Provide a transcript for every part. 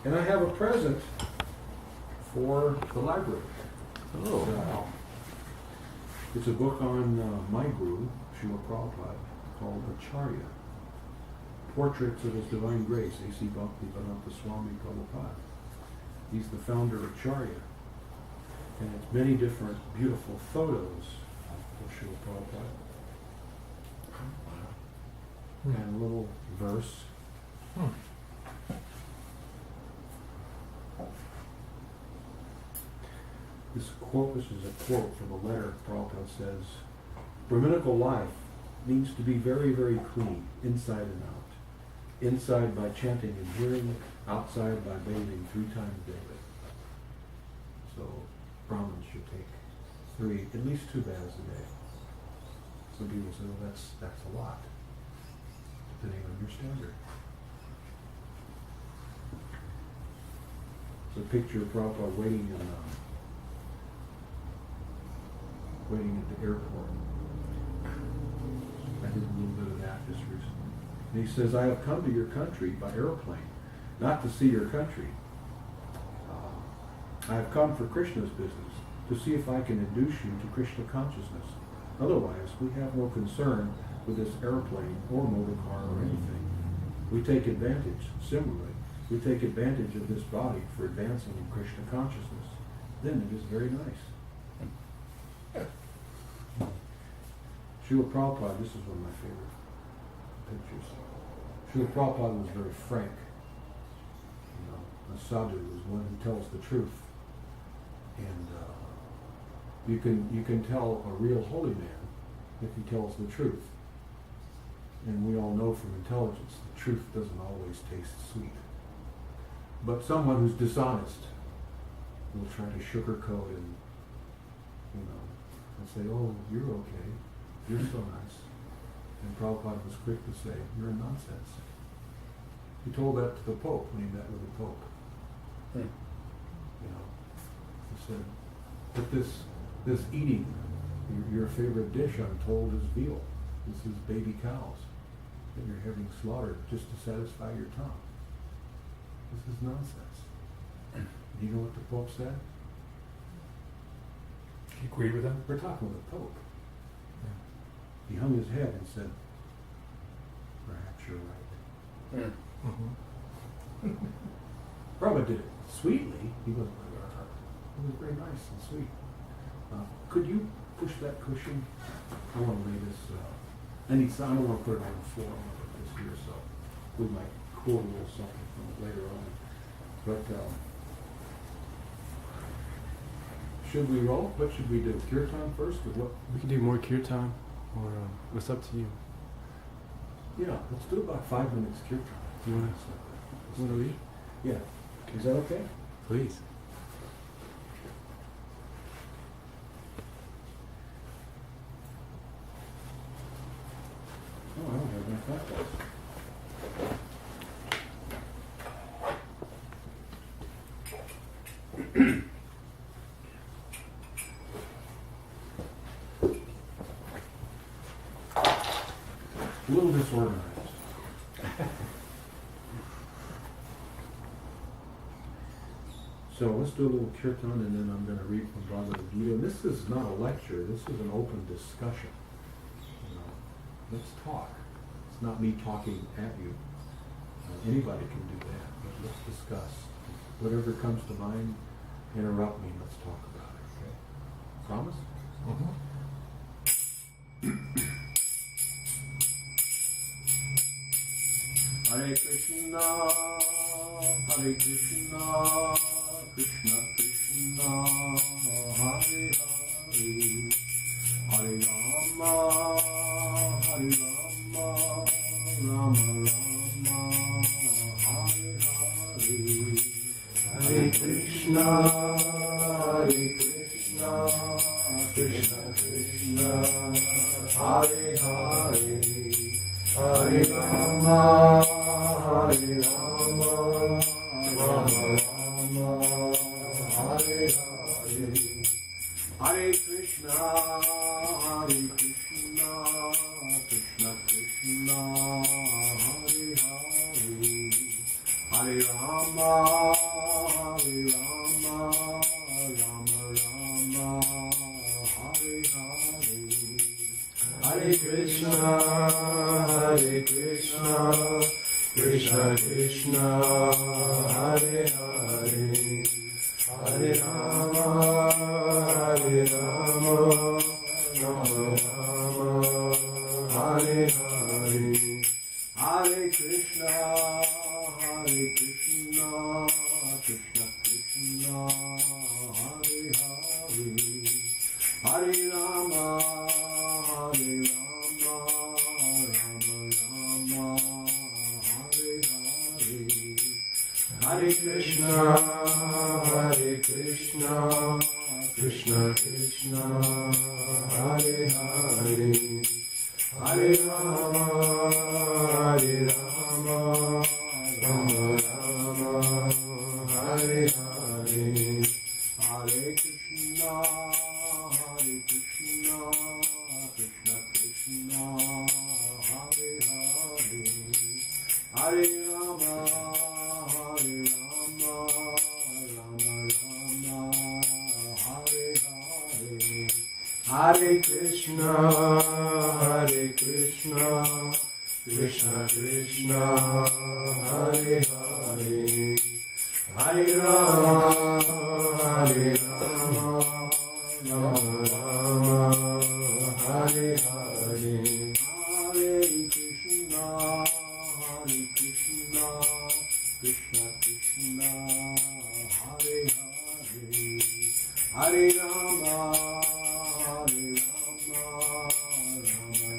And I have a present for the library. Oh. It's a book on my guru, Srila Prabhupada, called Acharya. Portraits of His Divine Grace, A.C. Bhaktivedanta Swami Prabhupada. He's the founder of Acharya. And it's many different beautiful photos of Srila Prabhupada. And a little verse. This is a quote from a letter. Prabhupada says, Brahminical life needs to be very, very clean, inside and out. Inside by chanting and hearing, outside by bathing 3 times daily. So Brahmins should take at least 2 baths a day. Some people say, well, that's a lot, depending on your standard. So picture of Prabhupada waiting at the airport. I did a little bit of that just recently. And he says, I have come to your country by airplane, not to see your country. I have come for Krishna's business, to see if I can induce you to Krishna consciousness. Otherwise, we have no concern with this airplane or motor car or anything. We take advantage, similarly, we take advantage of this body for advancing in Krishna consciousness. Then it is very nice. Srila Prabhupada, this is one of my favorite pictures. Srila Prabhupada was very frank. A sadhu is one who tells the truth. And you can tell a real holy man if he tells the truth. And we all know from intelligence, the truth doesn't always taste sweet. But someone who's dishonest will try to sugarcoat and say, oh, you're okay. You're so nice. And Prabhupada was quick to say, you're a nonsense. He told that to the Pope when he met with the Pope. He said, but this eating, your favorite dish, I'm told, is veal. This is baby cows that you're having slaughtered just to satisfy your tongue. This is nonsense. Do you know what the Pope said? He agreed with him? We're talking with the Pope. He hung his head and said, perhaps you're right. Prabhupada did it sweetly. He wasn't it was very nice and sweet. Could you push that cushion? I want to lay this, I don't want to put it on the floor. I want to put this here, so we might quote a little something from it later on. But should we roll? What should we do? Kirtan first, or what? We can do more kirtan, or what's up to you? Yeah, let's do about 5 minutes kirtan. You want to lead? Yeah. Okay. Is that okay? Please. Oh, I don't have my contacts. A little disorganized. So let's do a little kirtan, and then I'm going to read from Bhagavad Gita. And this is not a lecture. This is an open discussion. Let's talk. It's not me talking at you. Anybody can do that. But let's discuss. Whatever comes to mind, interrupt me. Let's talk about it. Okay? Promise? Hare Krishna, Hare Krishna, Krishna Krishna, Hare Hare, Hare Rama, Hare Rama, Rama Rama, Hare Hare, Hare Krishna, Hare Krishna, Krishna Krishna, Hare Hare, Hare Rama, Hare Rama, Rama Rama, Hare Hare, Hare Krishna, Hare Krishna, Krishna Krishna, Hare Hare, Hare Rama, Hare Rama, Rama Rama, Hare Hare. Hare Krishna, Hare Krishna, Krishna Krishna, Hare Hare. Hare Rama, Hare Rama, Rama Rama, Hare Hare. Hare Krishna, Hare Krishna, Krishna Krishna, Hare Hare. Hare Rama, Hare Rama, Rama Rama, Hare Hare. Hare Krishna, Hare Krishna, Krishna Krishna, Hare Hare. Hare Rama, Hare Rama, Rama Rama, Hare Hare. Hare Krishna, Hare Krishna, Krishna Krishna, Hare Hare. Hare Rama, Hare Rama, Rama Rama, Hare Hare. Hare Krishna, Hare Krishna, Krishna Krishna, Hare Hare. Hare Rama, Hare Rama, Rama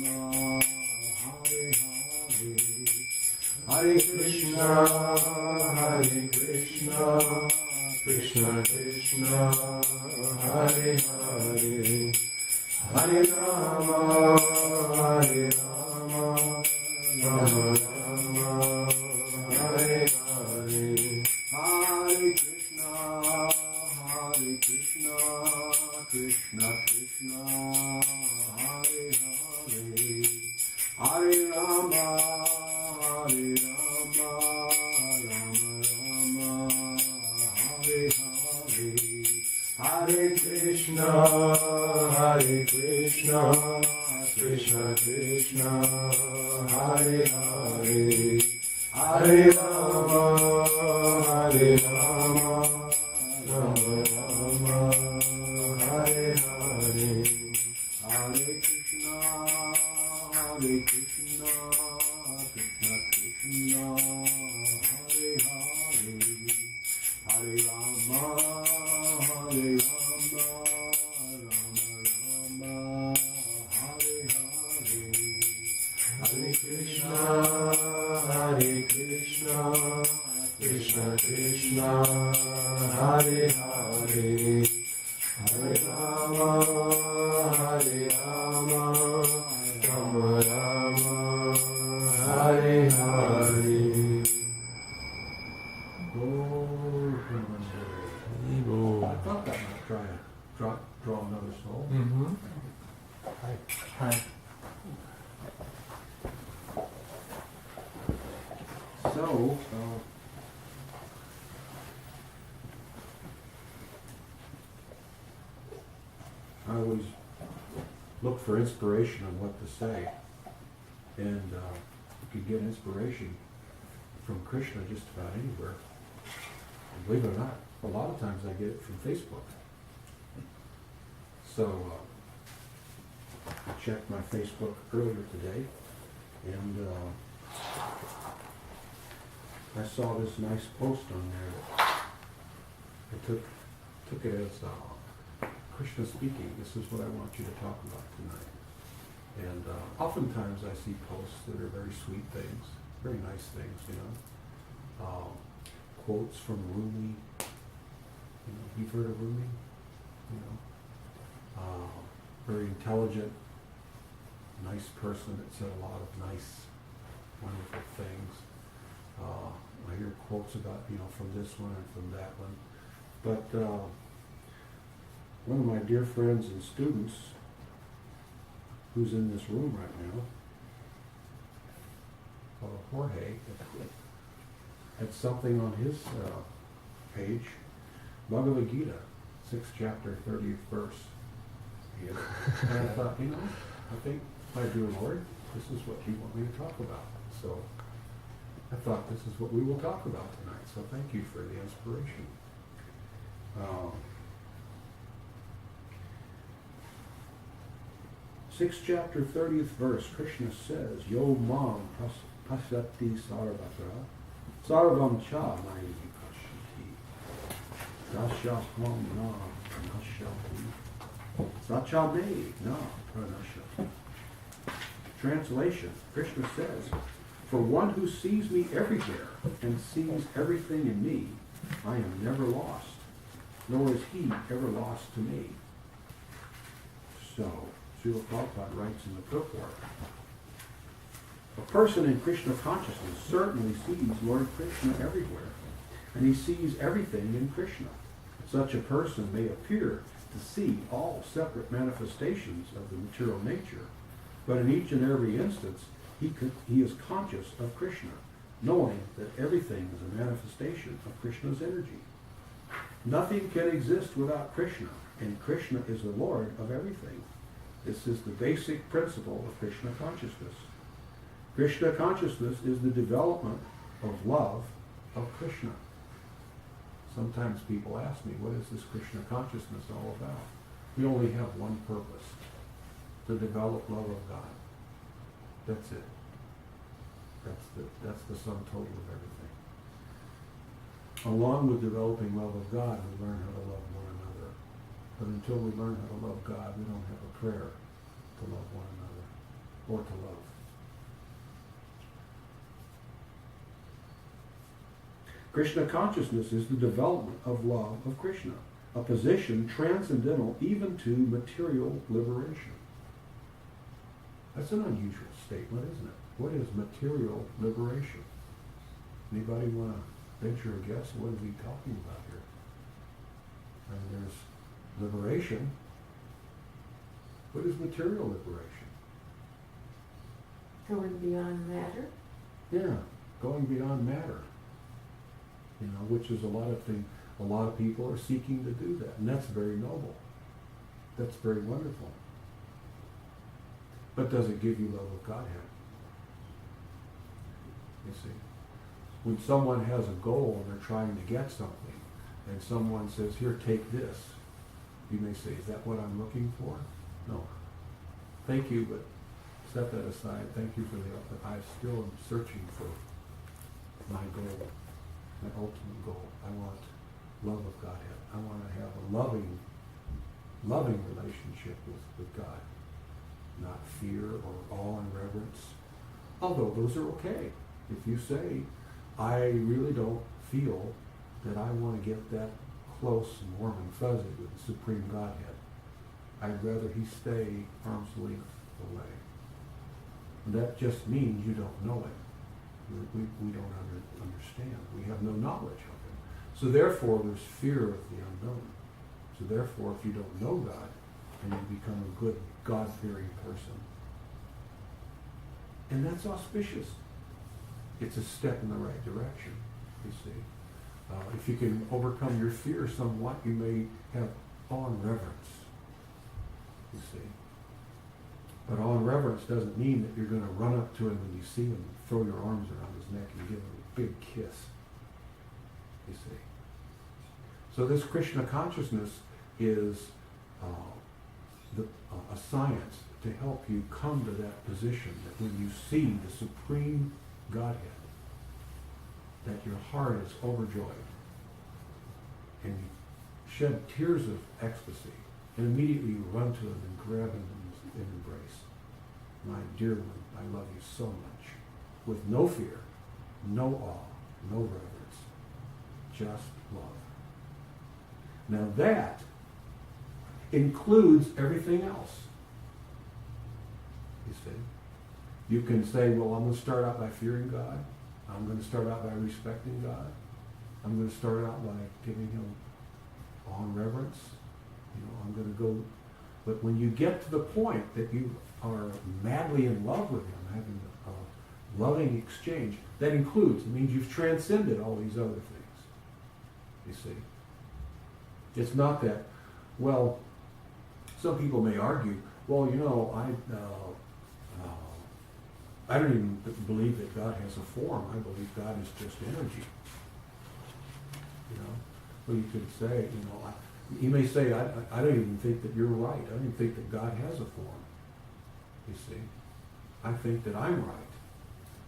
Rama, Hare Hare. Hare Krishna, Hare Krishna, Krishna Krishna, Hare Hare. Hare Rama, Hare Rama, Rama Rama, Hare Hare. Hare Krishna, Hare Krishna, Krishna Krishna, Hare Hare. Hare Rama, Hare Rama, Rama Rama, Hare Hare. Hare Krishna, Hare Krishna, Krishna Krishna, Hare Hare. Hare Rama, Hare Rama, Rama Rama, Hare Hare. Hare Krishna, Hare Krishna, Krishna Krishna, Hare Hare. Hare Rama, Hare Rama, Rama Rama, Hare Hare. Hare Krishna, Hare Krishna, Krishna Krishna, Hare Hare. Hare Rama, Hare Rama, Rama Rama, Hare Hare. Hare Krishna, Hare Krishna, Krishna Krishna, Hare Hare. Hare Rama, Hare Rama, Rama Rama, Hare Hare. I thought that might try to draw another soul. Mm-hmm. Hi. So, I always look for inspiration on what to say, and you can get inspiration from Krishna just about anywhere. And believe it or not, a lot of times I get it from Facebook. So I checked my Facebook earlier today, and I saw this nice post on there that I took it as Krishna speaking. This is what I want you to talk about tonight. And oftentimes I see posts that are very sweet things, very nice things, you know. Quotes from Rumi. You know, you've heard of Rumi? You know, very intelligent, nice person that said a lot of nice, wonderful things. I hear quotes about, you know, from this one and from that one. But one of my dear friends and students, who's in this room right now, Jorge, had something on his page, Bhagavad Gita, 6th chapter, 30th verse. And I thought, I think, my dear Lord, this is what you want me to talk about. So I thought this is what we will talk about tonight. So thank you for the inspiration. 6th chapter, 30th verse, Krishna says, Yo mam pasati sarvatra, sarvam cha mayi pashyati, dashaham na pranashyati, sacha me na pranashyati. Translation, Krishna says, for one who sees me everywhere and sees everything in me, I am never lost, nor is he ever lost to me. So, Srila Prabhupada writes in the purport, a person in Krishna consciousness certainly sees Lord Krishna everywhere, and he sees everything in Krishna. Such a person may appear to see all separate manifestations of the material nature, but in each and every instance, he is conscious of Krishna, knowing that everything is a manifestation of Krishna's energy. Nothing can exist without Krishna, and Krishna is the Lord of everything. This is the basic principle of Krishna consciousness. Krishna consciousness is the development of love of Krishna. Sometimes people ask me, what is this Krishna consciousness all about? We only have one purpose, to develop love of God. That's it. That's the sum total of everything. Along with developing love of God, we learn how to love one another. But until we learn how to love God, we don't have a prayer to love one another or to love. Krishna consciousness is the development of love of Krishna, a position transcendental even to material liberation. That's an unusual statement, isn't it? What is material liberation? Anybody want to venture a guess? What is he talking about here? And there's liberation. What is material liberation? Going beyond matter. Yeah, going beyond matter. Which is a lot of things. A lot of people are seeking to do that, and that's very noble. That's very wonderful. But does it give you love of Godhead? You see, when someone has a goal and they're trying to get something, and someone says, here, take this, you may say, is that what I'm looking for? No. Thank you, but set that aside. Thank you for the, I still am searching for my goal, my ultimate goal. I want love of Godhead. I want to have a loving relationship with God. Not fear or awe and reverence. Although those are okay. If you say, I really don't feel that I want to get that close and warm and fuzzy with the Supreme Godhead. I'd rather he stay arm's length away. And that just means you don't know it. We don't understand. We have no knowledge of him. So therefore there's fear of the unknown. So therefore if you don't know God, and you become a good God-fearing person. And that's auspicious. It's a step in the right direction, you see. If you can overcome your fear somewhat, you may have awe and reverence, you see. But awe and reverence doesn't mean that you're going to run up to him when you see him and throw your arms around his neck and give him a big kiss, you see. So this Krishna consciousness is a science to help you come to that position that when you see the Supreme Godhead, that your heart is overjoyed and you shed tears of ecstasy, and immediately you run to him and grab him in embrace. My dear one, I love you so much, with no fear, no awe, no reverence, just love. Now that includes everything else. You see? You can say, well, I'm going to start out by fearing God. I'm going to start out by respecting God. I'm going to start out by giving him awe and reverence. I'm going to go. But when you get to the point that you are madly in love with him, having Loving exchange. That includes, it means you've transcended all these other things. You see? It's not that, well, some people may argue, well, you know, I don't even believe that God has a form. I believe God is just energy. You know? Well, you could say, you know, you may say, I don't even think that you're right. I don't even think that God has a form. You see? I think that I'm right.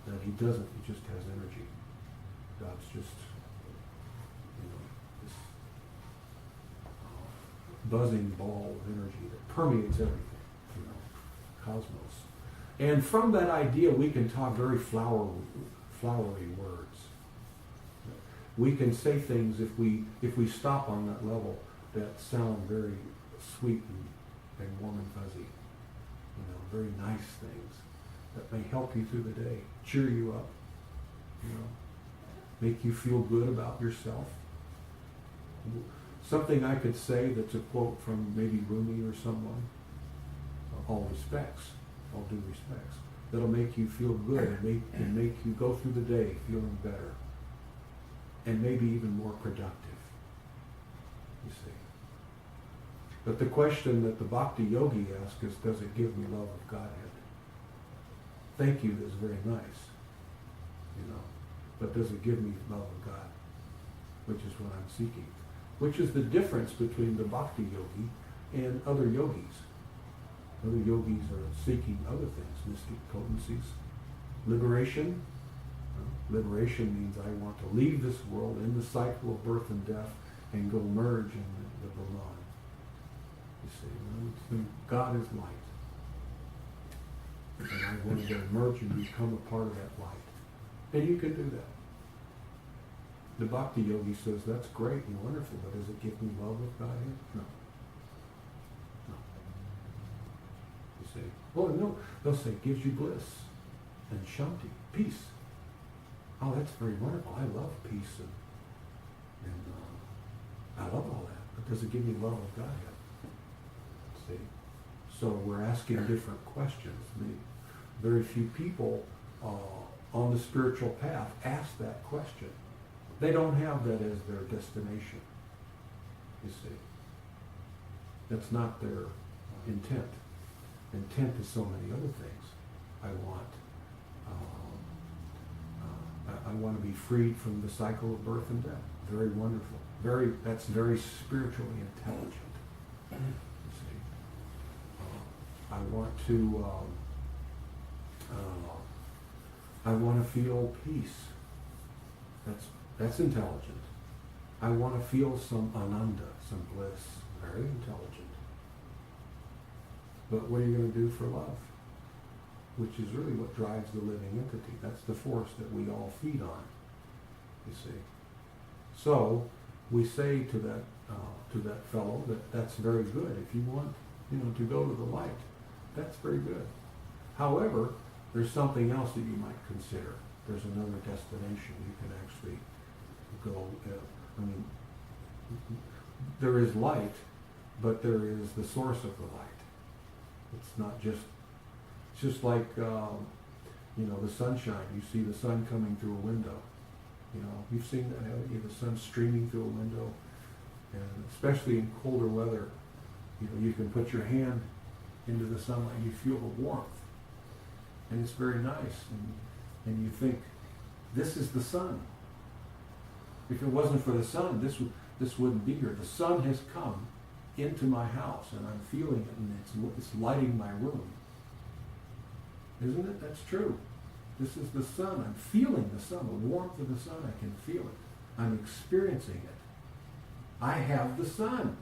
That he doesn't. He just has energy. God's just, you know, this buzzing ball of energy that permeates everything, you know, cosmos. And from that idea, we can talk very flowery words. We can say things if we stop on that level that sound very sweet and warm and fuzzy. You know, very nice things that may help you through the day, cheer you up, you know, make you feel good about yourself. Something I could say that's a quote from maybe Rumi or someone, all respects, all due respects, that'll make you feel good and make you go through the day feeling better and maybe even more productive, you see. But the question that the Bhakti Yogi asks is, does it give me love of Godhead? Thank you is very nice, you know, but does it give me love of God, which is what I'm seeking, which is the difference between the Bhakti Yogi and other yogis. Other yogis are seeking other things, mystic potencies. Liberation. Liberation means I want to leave this world in the cycle of birth and death and go merge in the Brahman. You see, God is light. And I want to merge and become a part of that light. And you can do that. The Bhakti Yogi says, that's great and wonderful, but does it give me love of God? No. No. You see? Oh, no. They'll say, it gives you bliss and shanti, peace. Oh, that's very wonderful. I love peace and I love all that. But does it give me love of God yet? See? So we're asking different questions. Very few people on the spiritual path ask that question. They don't have that as their destination, you see. That's not their intent. Intent is so many other things. I want to be freed from the cycle of birth and death. Very wonderful. That's very spiritually intelligent. You see. I want to feel peace. That's intelligent. I want to feel some ananda, some bliss. Very intelligent. But what are you going to do for love? Which is really what drives the living entity. That's the force that we all feed on, you see. So we say to that fellow that's very good. If you want, you know, to go to the light, that's very good. However, there's something else that you might consider. There's another destination you can actually go. There is light, but there is the source of the light. It's not just. It's just like, you know, the sunshine. You see the sun coming through a window. You know, you've seen that, haven't you? The sun streaming through a window. And especially in colder weather, you know, you can put your hand into the sunlight and you feel the warmth. And it's very nice. And you think, this is the sun. If it wasn't for the sun, this wouldn't be here. The sun has come into my house and I'm feeling it and it's lighting my room. Isn't it? That's true. This is the sun. I'm feeling the sun. The warmth of the sun, I can feel it. I'm experiencing it. I have the sun.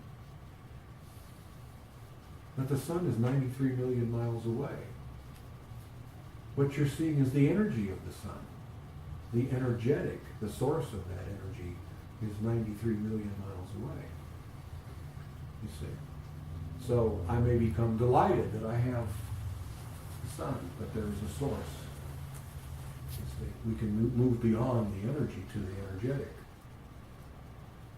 But the sun is 93 million miles away. What you're seeing is the energy of the sun. The energetic, the source of that energy is 93 million miles away. You see. So I may become delighted that I have sun, but there is a source. We can move beyond the energy to the energetic.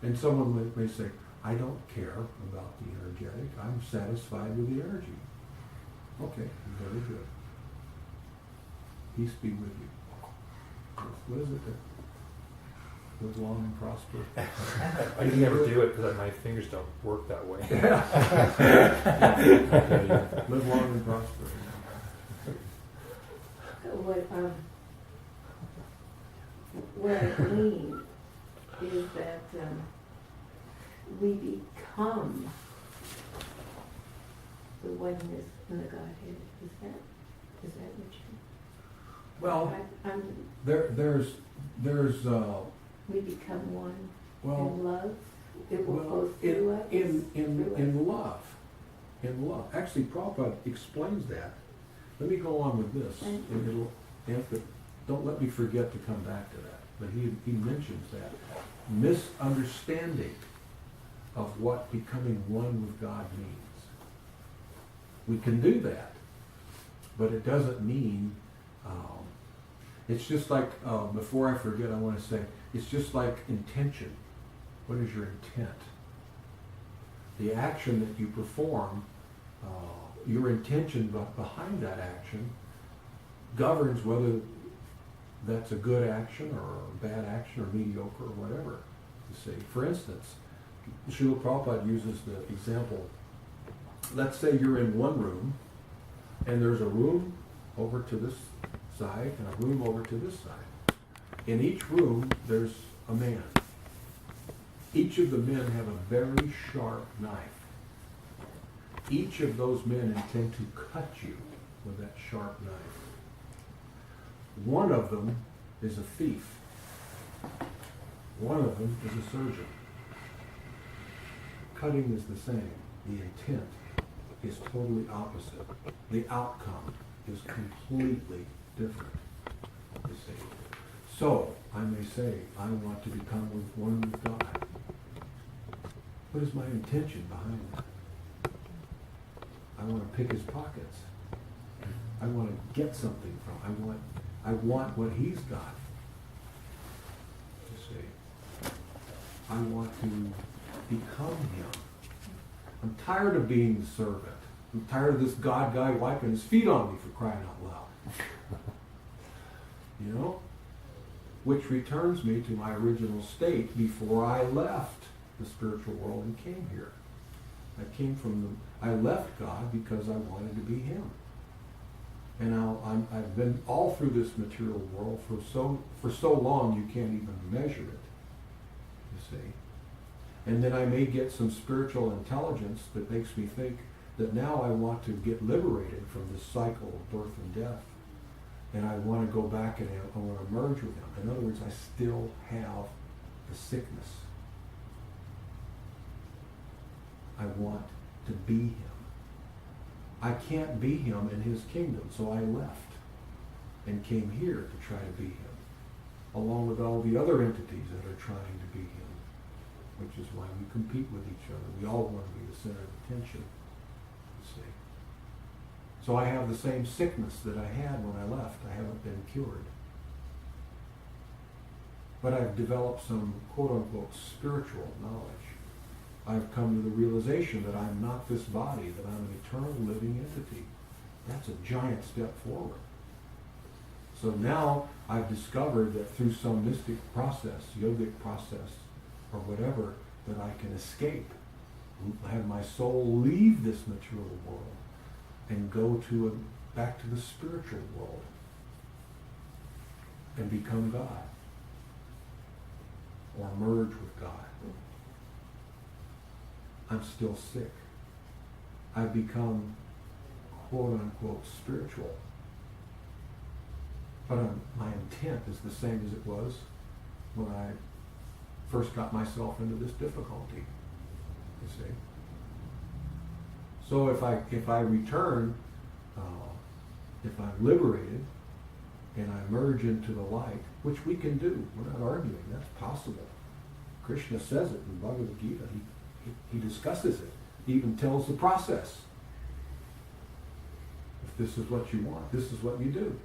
And someone may say, I don't care about the energetic. I'm satisfied with the energy. Okay, very good. Peace be with you. What is it? Live long and prosper. I can never do it because my fingers don't work that way. Live long and prosper. What I glean is that we become the oneness in the Godhead. Is that what you? Well, I'm, there's we become one well, in love. It will well, flow through us. in love. In love. Actually, Prabhupada explains that. Let me go on with this. Don't let me forget to come back to that. But he mentions that misunderstanding of what becoming one with God means. We can do that, but it doesn't mean, it's just like, before I forget, I want to say, it's just like intention. What is your intent? The action that you perform, your intention behind that action governs whether that's a good action or a bad action or mediocre or whatever. You see, for instance, Srila Prabhupada uses the example. Let's say you're in one room, and there's a room over to this side and a room over to this side. In each room, there's a man. Each of the men have a very sharp knife. Each of those men intend to cut you with that sharp knife. One of them is a thief. One of them is a surgeon. Cutting is the same. The intent is totally opposite. The outcome is completely different. You see. So, I may say, I want to become one with God. What is my intention behind that? I want to pick his pockets. I want to get something from him. I want what he's got. You see. I want to become him. I'm tired of being the servant. I'm tired of this God guy wiping his feet on me, for crying out loud. You know? Which returns me to my original state before I left the spiritual world and came here. I left God because I wanted to be him. And I've been all through this material world for so long you can't even measure it. You see. And then I may get some spiritual intelligence that makes me think that now I want to get liberated from this cycle of birth and death. And I want to go back and I want to merge with him. In other words, I still have the sickness. I want to be him. I can't be him in his kingdom, so I left and came here to try to be him, along with all the other entities that are trying to be him, which is why we compete with each other. We all want to be the center of attention, you see. So I have the same sickness that I had when I left. I haven't been cured. But I've developed some quote-unquote spiritual knowledge. I've come to the realization that I'm not this body, that I'm an eternal living entity. That's a giant step forward. So now I've discovered that through some mystic process, yogic process, or whatever, that I can escape, have my soul leave this material world and go back to the spiritual world and become God, or merge with God. I'm still sick. I've become quote-unquote spiritual. But my intent is the same as it was when I first got myself into this difficulty, you see. So if I return, if I'm liberated, and I merge into the light, which we can do, we're not arguing, that's possible. Krishna says it in Bhagavad Gita. He discusses it. He even tells the process. If this is what you want, this is what you do.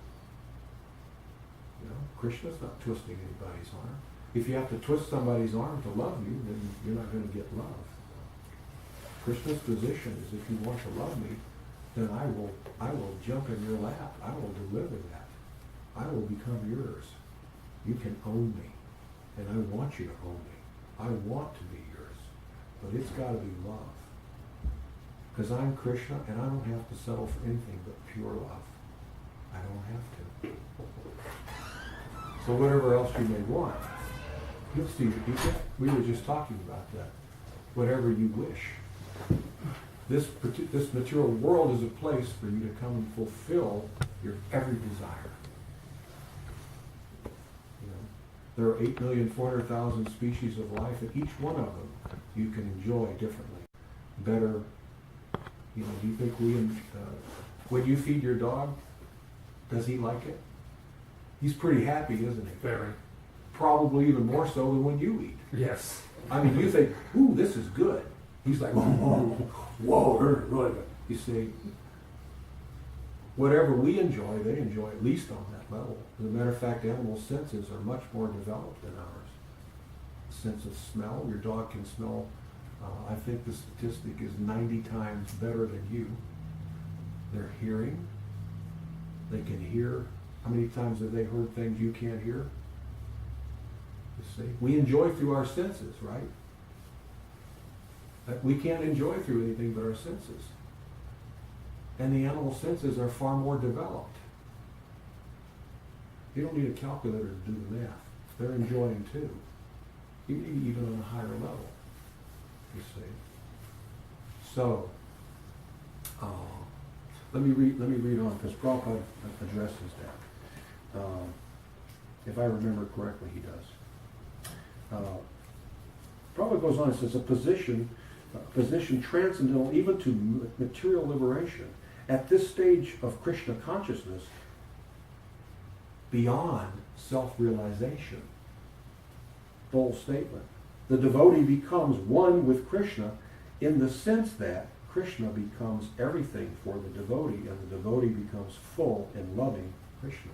You know, Krishna's not twisting anybody's arm. If you have to twist somebody's arm to love you, then you're not going to get love. Krishna's position is, if you want to love me, then I will jump in your lap. I will deliver that. I will become yours. You can own me, and I want you to own me. I want to be yours, but it's got to be love. Because I'm Krishna, and I don't have to settle for anything but pure love. I don't have to. So whatever else you may want, you'll see. We were just talking about that. Whatever you wish. This material world is a place for you to come and fulfill your every desire. You know, there are 8,400,000 species of life, and each one of them you can enjoy differently, better. You know, do you think when you feed your dog, does he like it? He's pretty happy, isn't he? Very. Probably even more so than when you eat. Yes. I mean, you think, ooh, this is good. He's like, whoa, really good. You see, whatever we enjoy, they enjoy at least on that level. As a matter of fact, animal senses are much more developed than ours. Sense of smell, your dog can smell, I think the statistic is 90 times better than you. Their hearing, they can hear. How many times have they heard things you can't hear? You see, we enjoy through our senses, right? We can't enjoy through anything but our senses. And the animal senses are far more developed. You don't need a calculator to do the math. They're enjoying too. Even on a higher level, you see. So, let me read on, because Prabhupada addresses that. If I remember correctly, he does. Prabhupada goes on and says, a position transcendental even to material liberation. At this stage of Krishna consciousness, beyond self-realization. Full statement. The devotee becomes one with Krishna in the sense that Krishna becomes everything for the devotee, and the devotee becomes full in loving Krishna.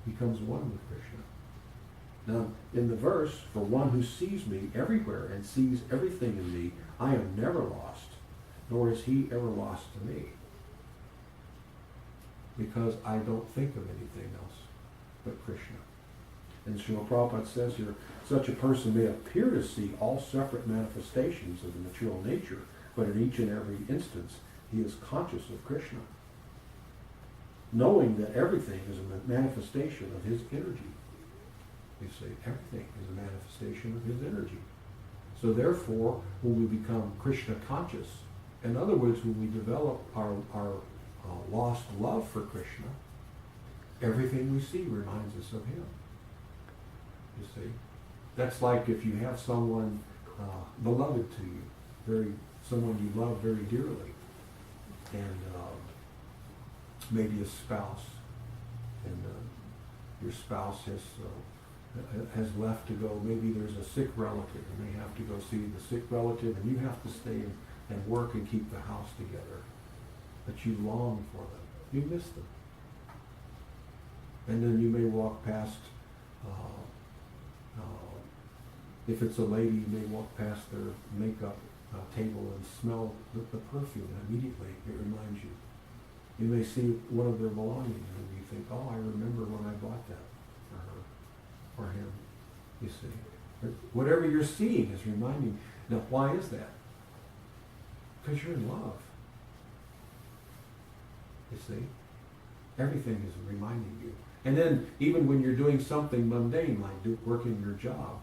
Becomes one with Krishna. Now, in the verse, for one who sees me everywhere and sees everything in me, I am never lost, nor is he ever lost to me. Because I don't think of anything else but Krishna. And Srila Prabhupada says here, such a person may appear to see all separate manifestations of the material nature, but in each and every instance, he is conscious of Krishna, knowing that everything is a manifestation of his energy. You see, everything is a manifestation of his energy. So therefore, when we become Krishna conscious, in other words, when we develop our lost love for Krishna, everything we see reminds us of him. You see, that's like if you have someone beloved to you, someone you love very dearly, and maybe a spouse, and your spouse has left to go. Maybe there's a sick relative, and they have to go see the sick relative, and you have to stay and work and keep the house together. But you long for them. You miss them. And then you may walk past, if it's a lady, you may walk past their makeup table and smell the perfume, and immediately it reminds you. You may see one of their belongings, and you think, oh, I remember when I bought that for her, or him, you see. Whatever you're seeing is reminding. Now, why is that? Because you're in love. You see? Everything is reminding you. And then, even when you're doing something mundane, like working your job,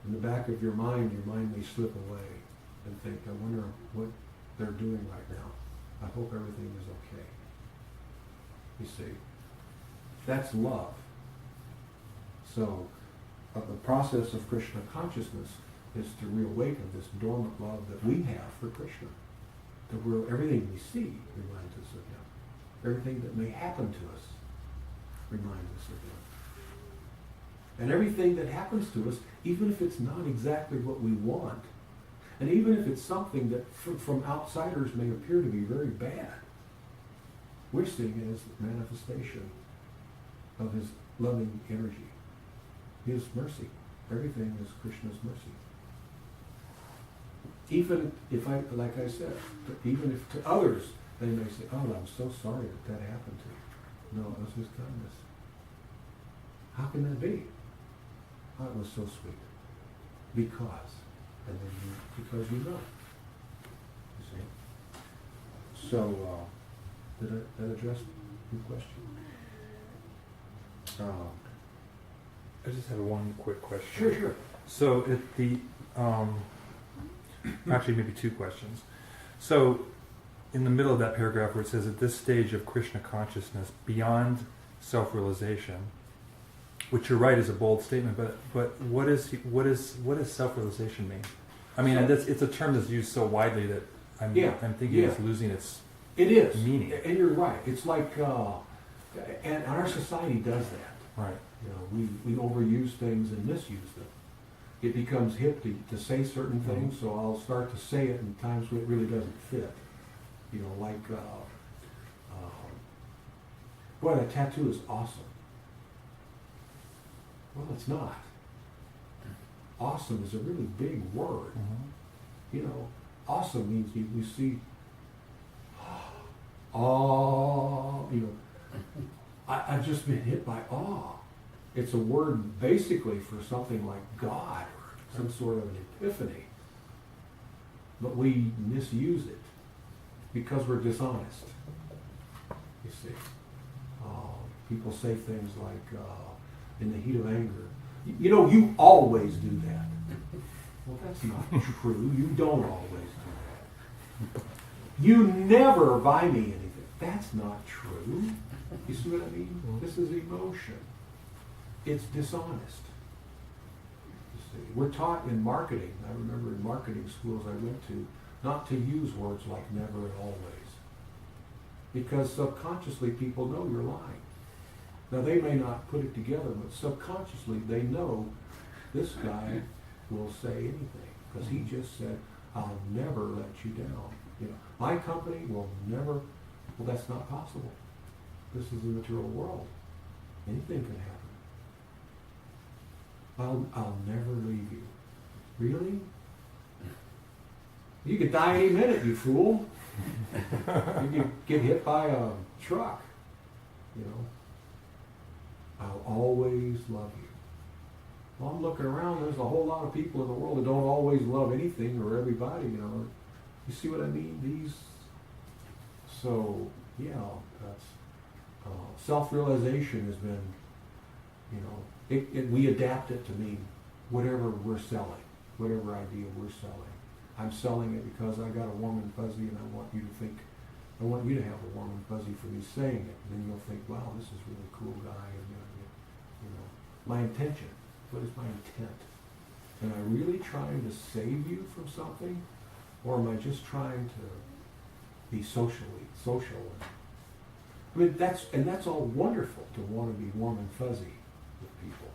in the back of your mind may slip away and think, I wonder what they're doing right now. I hope everything is okay. You see? That's love. So, the process of Krishna consciousness is to reawaken this dormant love that we have for Krishna. Everything we see reminds us of him. Everything that may happen to us reminds us of him. And everything that happens to us, even if it's not exactly what we want, and even if it's something that from outsiders may appear to be very bad, we're seeing it as the manifestation of his loving energy, his mercy. Everything is Krishna's mercy. Even if like I said, even if to others, they may say, oh, I'm so sorry that happened to you. No, it was his kindness. How can that be? Oh, it was so sweet. Because. And then because you know. You see? So, did that address your question? I just have one quick question. Sure. So actually maybe two questions. So in the middle of that paragraph where it says at this stage of Krishna consciousness beyond self-realization, which you're right is a bold statement, but what does self-realization mean? I mean, and it's a term that's used so widely that I'm thinking it's losing its meaning. And you're right. It's like, and our society does that. Right. You know, we overuse things and misuse them. It becomes hip to say certain things, so I'll start to say it in times when it really doesn't fit. You know, like, boy, that tattoo is awesome. Well, it's not. Awesome is a really big word. You know, awesome means we see, awe, you know. I've just been hit by awe. It's a word basically for something like God or some sort of an epiphany. But we misuse it because we're dishonest. You see. People say things like, in the heat of anger, you know, you always do that. Well, that's not true. You don't always do that. You never buy me anything. That's not true. You see what I mean? This is emotion. It's dishonest. You see, we're taught in marketing. I remember in marketing schools I went to not to use words like never and always, because subconsciously people know you're lying. Now they may not put it together, but subconsciously they know this guy will say anything because he just said, "I'll never let you down." You know, my company will never. Well, that's not possible. This is the material world. Anything can happen. I'll never leave you. Really? You could die any minute, you fool. You could get hit by a truck. You know. I'll always love you. Well, I'm looking around, there's a whole lot of people in the world that don't always love anything or everybody, you know. You see what I mean? So, yeah, that's, self-realization has been, you know, we adapt it to mean whatever we're selling, whatever idea we're selling. I'm selling it because I got a warm and fuzzy and I want you to have a warm and fuzzy for me saying it. And then you'll think, wow, this is a really cool guy. And, you know, my intention. What is my intent? Am I really trying to save you from something? Or am I just trying to be social? I mean, that's all wonderful to want to be warm and fuzzy with people.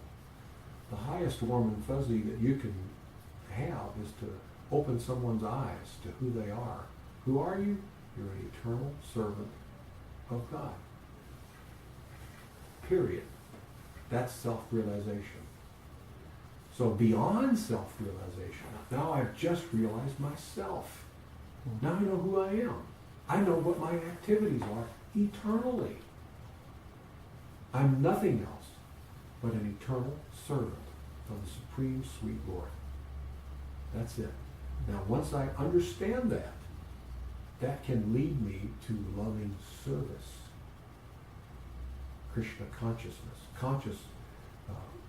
The highest warm and fuzzy that you can have is to open someone's eyes to who they are. Who are you? You're an eternal servant of God. Period. That's self-realization. So beyond self-realization, now I've just realized myself. Now I know who I am. I know what my activities are eternally. I'm nothing else but an eternal servant of the Supreme Sweet Lord. That's it. Now once I understand that, that can lead me to loving service. Krishna consciousness.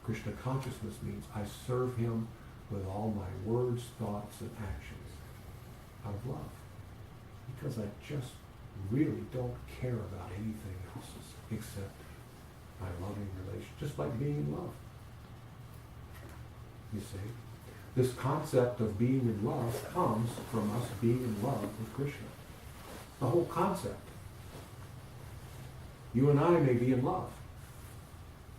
Krishna consciousness means I serve him with all my words, thoughts, and actions out of love. Because I just really don't care about anything else except my loving relation. Just like being in love. You see? This concept of being in love comes from us being in love with Krishna. The whole concept. You and I may be in love.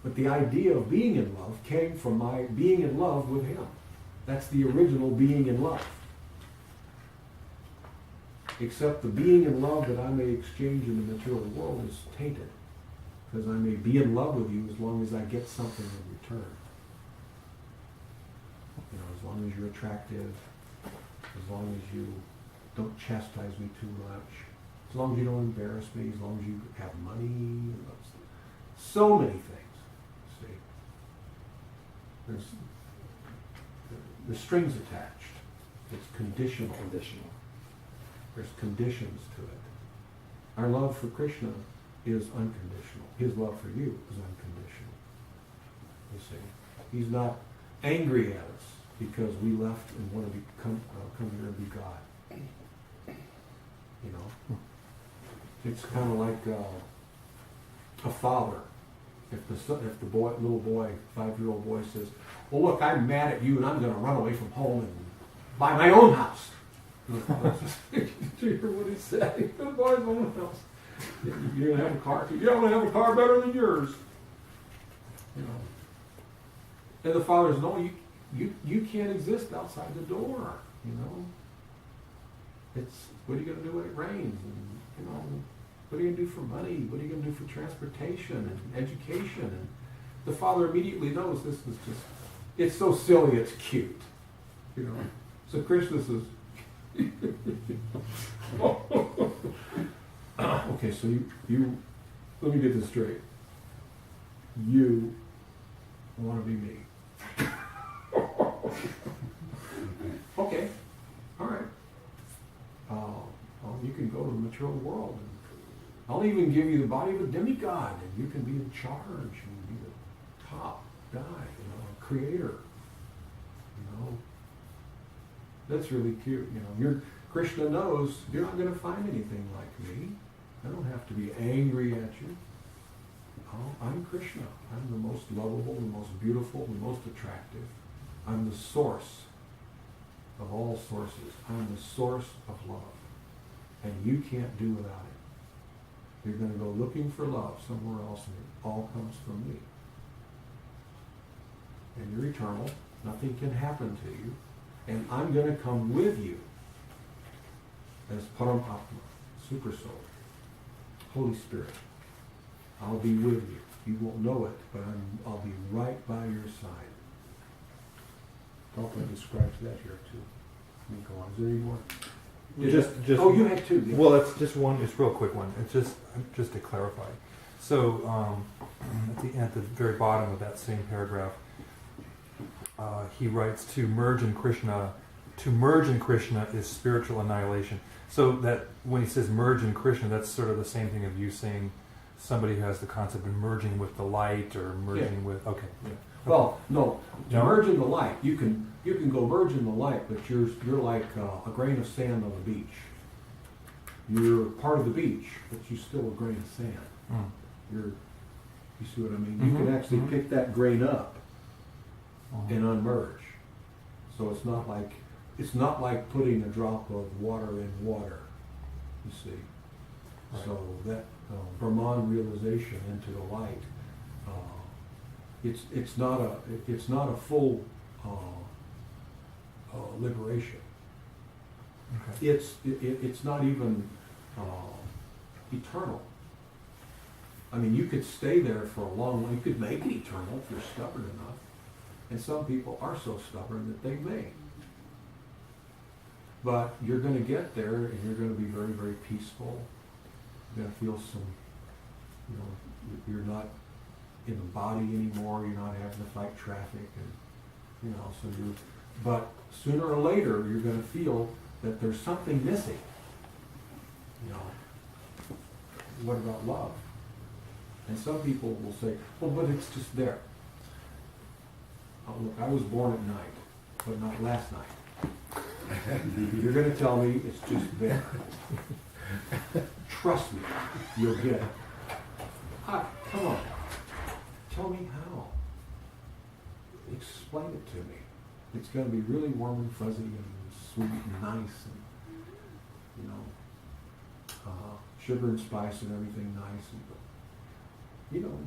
But the idea of being in love came from my being in love with him. That's the original being in love. Except the being in love that I may exchange in the material world is tainted. Because I may be in love with you as long as I get something in return. You know, as long as you're attractive, as long as you don't chastise me too much, as long as you don't embarrass me, as long as you have money, so many things, see. there's strings attached. It's conditional. Conditional. There's conditions to it. Our love for Krishna is unconditional. His love for you is unconditional. You see, he's not angry at us because we left and want to come here and be God. You know, it's kind of like a father. If the little boy, 5-year-old boy says, "Well, look, I'm mad at you, and I'm going to run away from home and buy my own house." And the father says, "Did you hear what he said? He's going to buy his own house. You're going to have a car. Yeah, I'm going to have a car better than yours." You know. And the father says, "No, you can't exist outside the door. You know. It's what are you going to do when it rains? And you know, what are you going to do for money? What are you going to do for transportation and education?" And the father immediately knows this is just, it's so silly, it's cute. You know. So Krishna says, okay, so you, let me get this straight. You want to be me. Okay, all right. Well, you can go to the material world, and I'll even give you the body of a demigod, and you can be in charge, and be the top guy, you know, a creator. You know, that's really cute. You know, Krishna knows you're not going to find anything like me. I don't have to be angry at you. Oh, I'm Krishna. I'm the most lovable, the most beautiful, the most attractive. I'm the source of all sources. I'm the source of love. And you can't do without it. You're going to go looking for love somewhere else, and it all comes from me. And you're eternal. Nothing can happen to you. And I'm going to come with you as Paramatma, Super Soul, Holy Spirit. I'll be with you. You won't know it, but I'll be right by your side. Prabhupada describes that here too. Let me go on. Is there any more? Just oh, you had two. Yeah. Well, it's just one. It's a real quick one. It's just to clarify. So at the very bottom of that same paragraph, he writes, "To merge in Krishna is spiritual annihilation." So that when he says merge in Krishna, that's sort of the same thing of you saying somebody who has the concept of merging with the light or merging with. Okay. Yeah. Well, no. To merge in the light, you can go merge in the light, but you're like a grain of sand on the beach. You're part of the beach, but you're still a grain of sand. Mm. You see what I mean? You can actually pick that grain up and unmerge. So it's not like putting a drop of water in water. You see. Right. So that Brahman realization into the light. It's not a full liberation. Okay. It's not even eternal. I mean, you could stay there for a long time. You could make it eternal if you're stubborn enough. And some people are so stubborn that they may. But you're going to get there, and you're going to be very, very peaceful. You're going to feel some, you know, you're not in the body anymore. You're not having to fight traffic, and you know. So but sooner or later, you're going to feel that there's something missing. You know, what about love? And some people will say, "Well, but it's just there." Oh, look, I was born at night, but not last night. You're going to tell me it's just there. Trust me, you'll get it. Come on. Tell me how. Explain it to me. It's going to be really warm and fuzzy and sweet and nice and, you know, sugar and spice and everything nice. And, you know,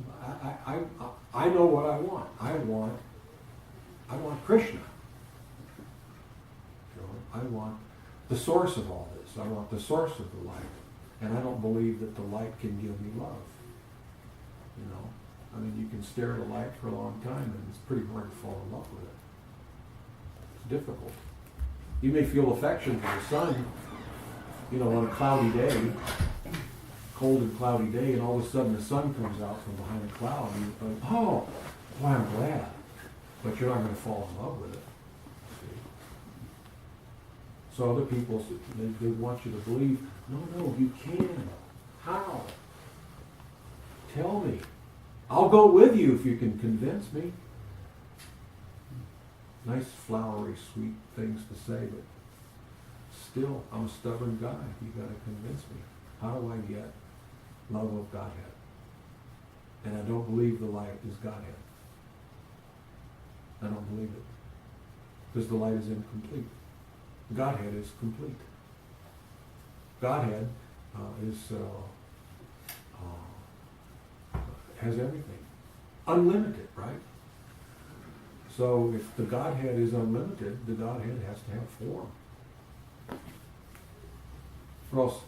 I know what I want. I want Krishna. You know, I want the source of all this. I want the source of the light. And I don't believe that the light can give me love. You know? I mean, you can stare at a light for a long time, and it's pretty hard to fall in love with it. It's difficult. You may feel affection for the sun, you know, on a cloudy day, cold and cloudy day, and all of a sudden the sun comes out from behind a cloud, and you're like, oh, boy, I'm glad. but you're not going to fall in love with it. See? So other people, they want you to believe, no, you can. How? Tell me. I'll go with you if you can convince me. Nice, flowery, sweet things to say, but still, I'm a stubborn guy. You got to convince me. How do I get love of Godhead? And I don't believe the light is Godhead. I don't believe it. Because the light is incomplete. Godhead is complete. Godhead has everything. Unlimited, right? So if the Godhead is unlimited, the Godhead has to have form. Or else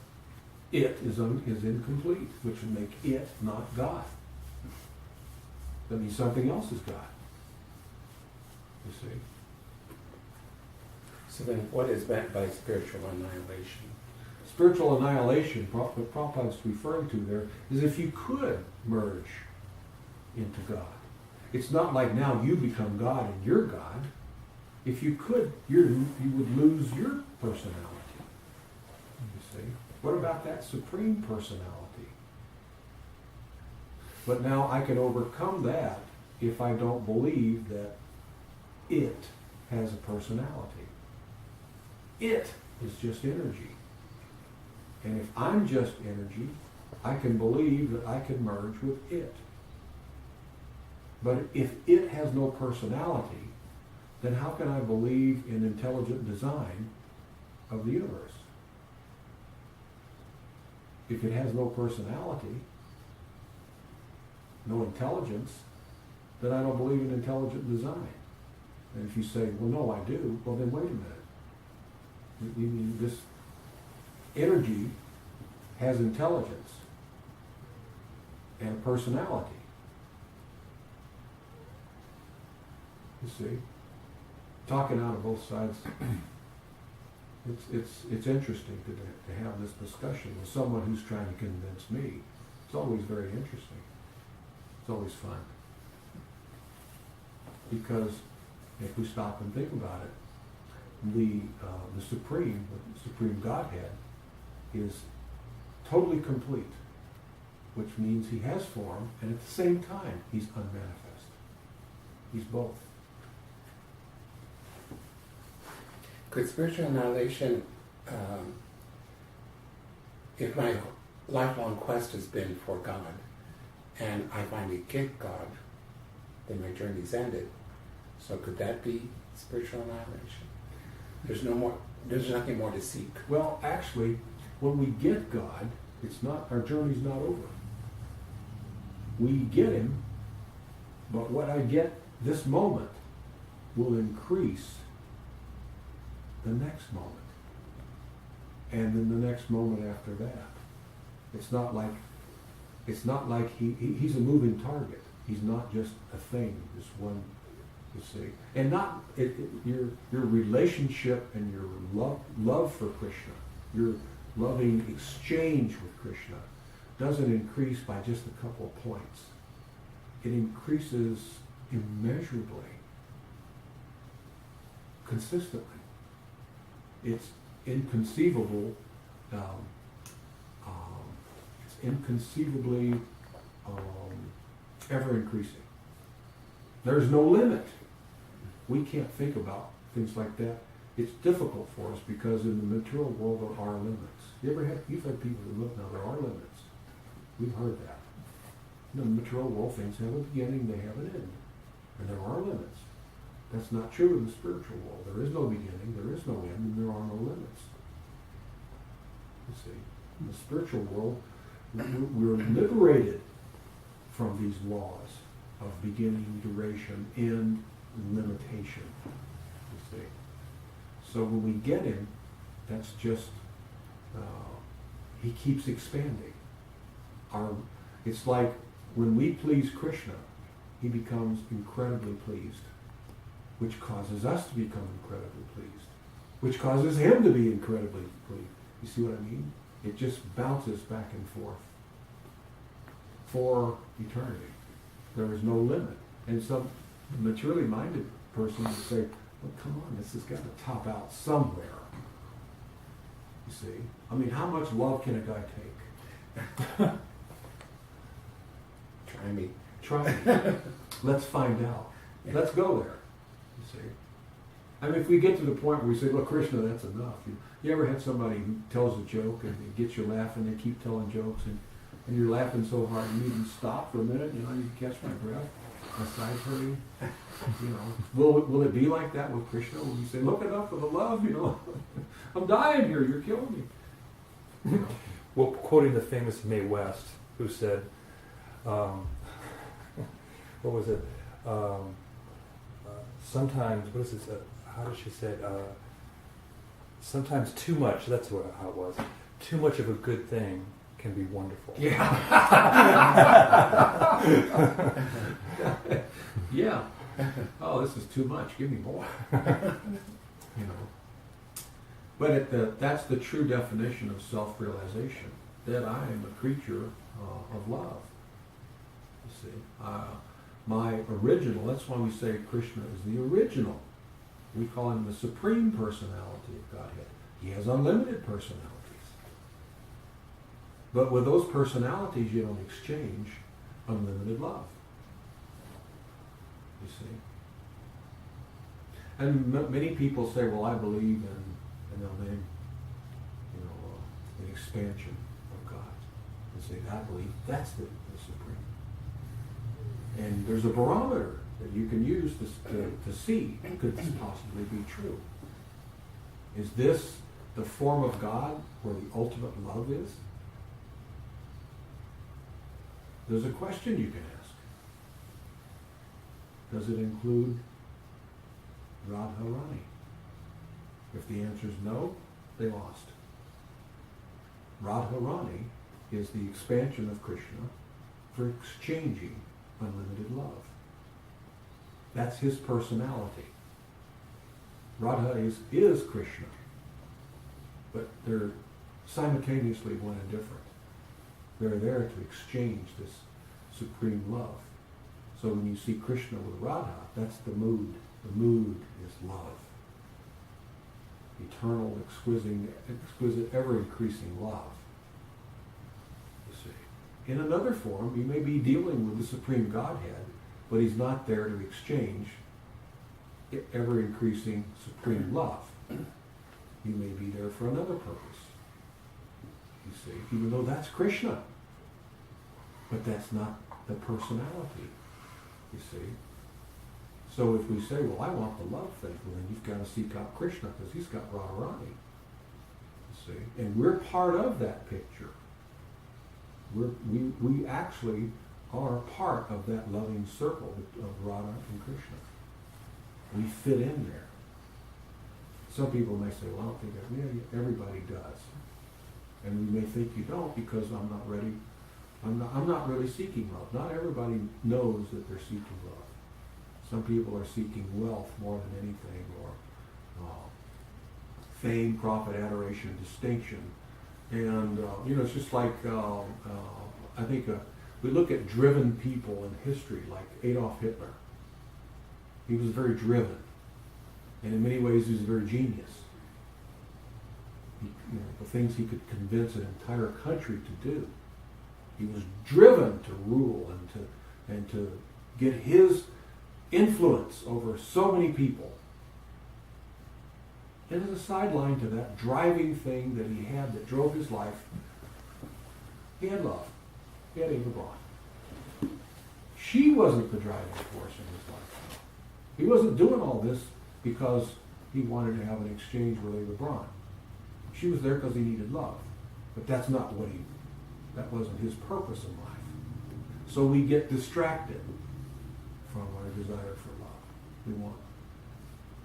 it is incomplete, which would make it not God. That means something else is God. You see? So then what is meant by spiritual annihilation? Spiritual annihilation, what Prabhupada's referring to there, is if you could merge into God. It's not like now you become God and you're God. If you could, you would lose your personality. You see? What about that supreme personality? But now I can overcome that if I don't believe that it has a personality. It is just energy. And if I'm just energy, I can believe that I can merge with it. But if it has no personality, then how can I believe in intelligent design of the universe? If it has no personality, no intelligence, then I don't believe in intelligent design. And if you say, well, no, I do, well, then wait a minute. You mean this energy has intelligence and a personality. You see? Talking out of both sides, it's interesting to have this discussion with someone who's trying to convince me. It's always very interesting. It's always fun. Because if we stop and think about it, the Supreme Godhead is totally complete, which means he has form, and at the same time, he's unmanifest. He's both. Could spiritual annihilation, if my lifelong quest has been for God, and I finally get God, then my journey's ended. So could that be spiritual annihilation? There's nothing more to seek. Well, actually, when we get God, our journey's not over. We get him, but what I get this moment will increase the next moment. And then the next moment after that. It's not like he's a moving target. He's not just a thing, just one, you see. And not your relationship and your love for Krishna, your loving exchange with Krishna doesn't increase by just a couple of points. It increases immeasurably, consistently. It's inconceivable. It's inconceivably ever increasing. There's no limit. We can't think about things like that. It's difficult for us because in the material world there are limits. You've had people who look, now there are limits. We've heard that. In the material world, things have a beginning, they have an end. And there are limits. That's not true in the spiritual world. There is no beginning, there is no end, and there are no limits. You see, in the spiritual world, we're liberated from these laws of beginning, duration, end, and limitation. You see. So when we get him, that's just, he keeps expanding. It's like when we please Krishna, he becomes incredibly pleased, which causes us to become incredibly pleased, which causes him to be incredibly pleased. You see what I mean? It just bounces back and forth for eternity. There is no limit. And A maturely minded person would say, well, come on, this has got to top out somewhere. You see? I mean, how much love can a guy take? Try me. Try it. Let's find out. Let's go there. You see? I mean, if we get to the point where we say, look, Krishna, that's enough. You ever had somebody who tells a joke and it gets you laughing, they keep telling jokes, and you're laughing so hard you even stop for a minute, you can catch my breath, my side's hurting. Will it be like that with Krishna? Will you say, look, enough of the love, I'm dying here, you're killing me. Well, quoting the famous Mae West, who said, what was it? Sometimes, what is this? How does she say it? Sometimes too much, that's how it was. Too much of a good thing can be wonderful. Yeah. Yeah. Oh, this is too much. Give me more. But that's the true definition of self-realization, that I am a creature of love. You see, my original, that's why we say Krishna is the original. We call him the supreme personality of Godhead. He has unlimited personalities. But with those personalities, you don't exchange unlimited love. You see? And many people say, well, I believe in, and they'll name, an expansion of God. And say, I believe that's the supreme. And there's a barometer that you can use to see, could this possibly be true? Is this the form of God where the ultimate love is? There's a question you can ask. Does it include Radharani? If the answer is no, they lost. Radharani is the expansion of Krishna for exchanging unlimited love. That's his personality. Radha is Krishna, but they're simultaneously one and different. They're there to exchange this supreme love. So when you see Krishna with Radha, that's the mood. The mood is love. Eternal, exquisite, ever-increasing love. You see. In another form, you may be dealing with the Supreme Godhead, but he's not there to exchange ever-increasing supreme love. He may be there for another purpose. You see, even though that's Krishna. But that's not the personality, you see. So if we say, well, I want the love thing, well, then you've got to seek out Krishna because he's got Radharani, you see. And we're part of that picture. We actually are part of that loving circle of Radha and Krishna. We fit in there. Some people may say, well, I don't think that. Yeah, everybody does. And we may think you don't because I'm not ready. I'm not really seeking love. Not everybody knows that they're seeking love. Some people are seeking wealth more than anything, or fame, profit, adoration, distinction. And, it's just like, I think we look at driven people in history, like Adolf Hitler. He was very driven. And in many ways, he was a very genius. The things he could convince an entire country to do. He was driven to rule and to get his influence over so many people. And as a sideline to that driving thing that he had that drove his life, he had love. He had Eva Braun. She wasn't the driving force in his life. He wasn't doing all this because he wanted to have an exchange with Eva Braun. She was there because he needed love. But that wasn't his purpose in life. So we get distracted from our desire for love. We want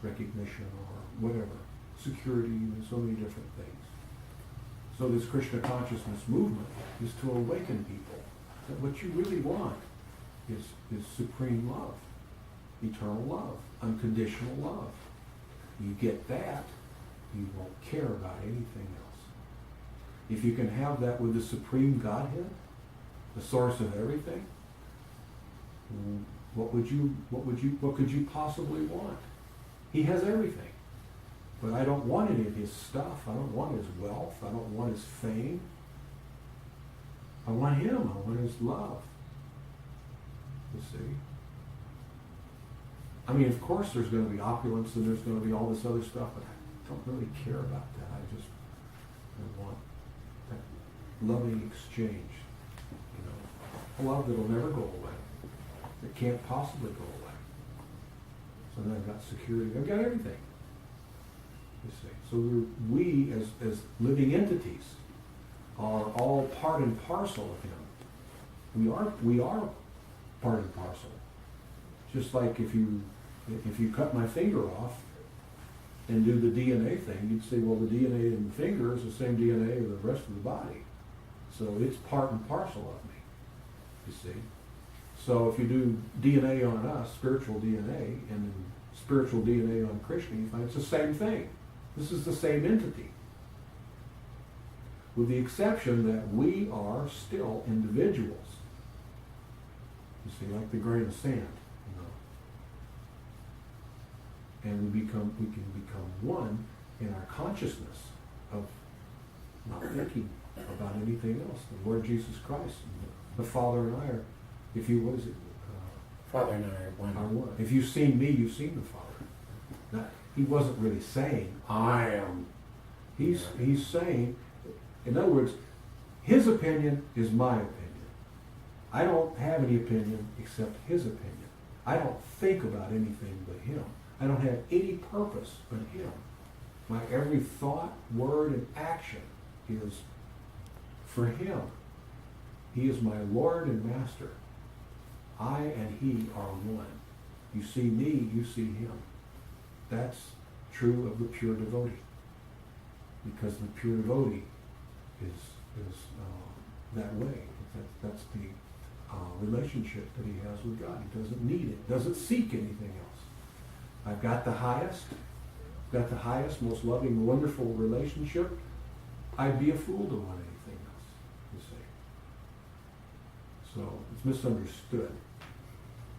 recognition or whatever, security, and so many different things. So this Krishna consciousness movement is to awaken people that what you really want is supreme love, eternal love, unconditional love. You get that, you won't care about anything else. If you can have that with the Supreme Godhead, the source of everything, What could you possibly want? He has everything. But I don't want any of his stuff. I don't want his wealth. I don't want his fame. I want him. I want his love. You see? I mean, of course there's going to be opulence and there's going to be all this other stuff, but I don't really care about that. I want that loving exchange. You know, a love that'll never go away. It can't possibly go away. So then I've got security. I've got everything. You see. So we as living entities are all part and parcel of him. We are part and parcel. Just like if you cut my finger off and do the DNA thing, you'd say, well, the DNA in the finger is the same DNA as the rest of the body. So it's part and parcel of me, you see. So if you do DNA on us, spiritual DNA, and then spiritual DNA on Krishna, you find it's the same thing. This is the same entity. With the exception that we are still individuals. You see, like the grain of sand. And we can become one in our consciousness of not thinking about anything else. The Lord Jesus Christ, the Father and I are, what is it? Father and I are one. Are one. If you've seen me, you've seen the Father. Now, he wasn't really saying, I am. He's saying, in other words, his opinion is my opinion. I don't have any opinion except his opinion. I don't think about anything but him. I don't have any purpose but him. My every thought, word, and action is for him. He is my Lord and Master. I and he are one. You see me, you see him. That's true of the pure devotee. Because the pure devotee is that way. That's the relationship that he has with God. He doesn't need it, doesn't seek anything else. I've got the highest, most loving, wonderful relationship. I'd be a fool to want anything else, you see. So it's misunderstood.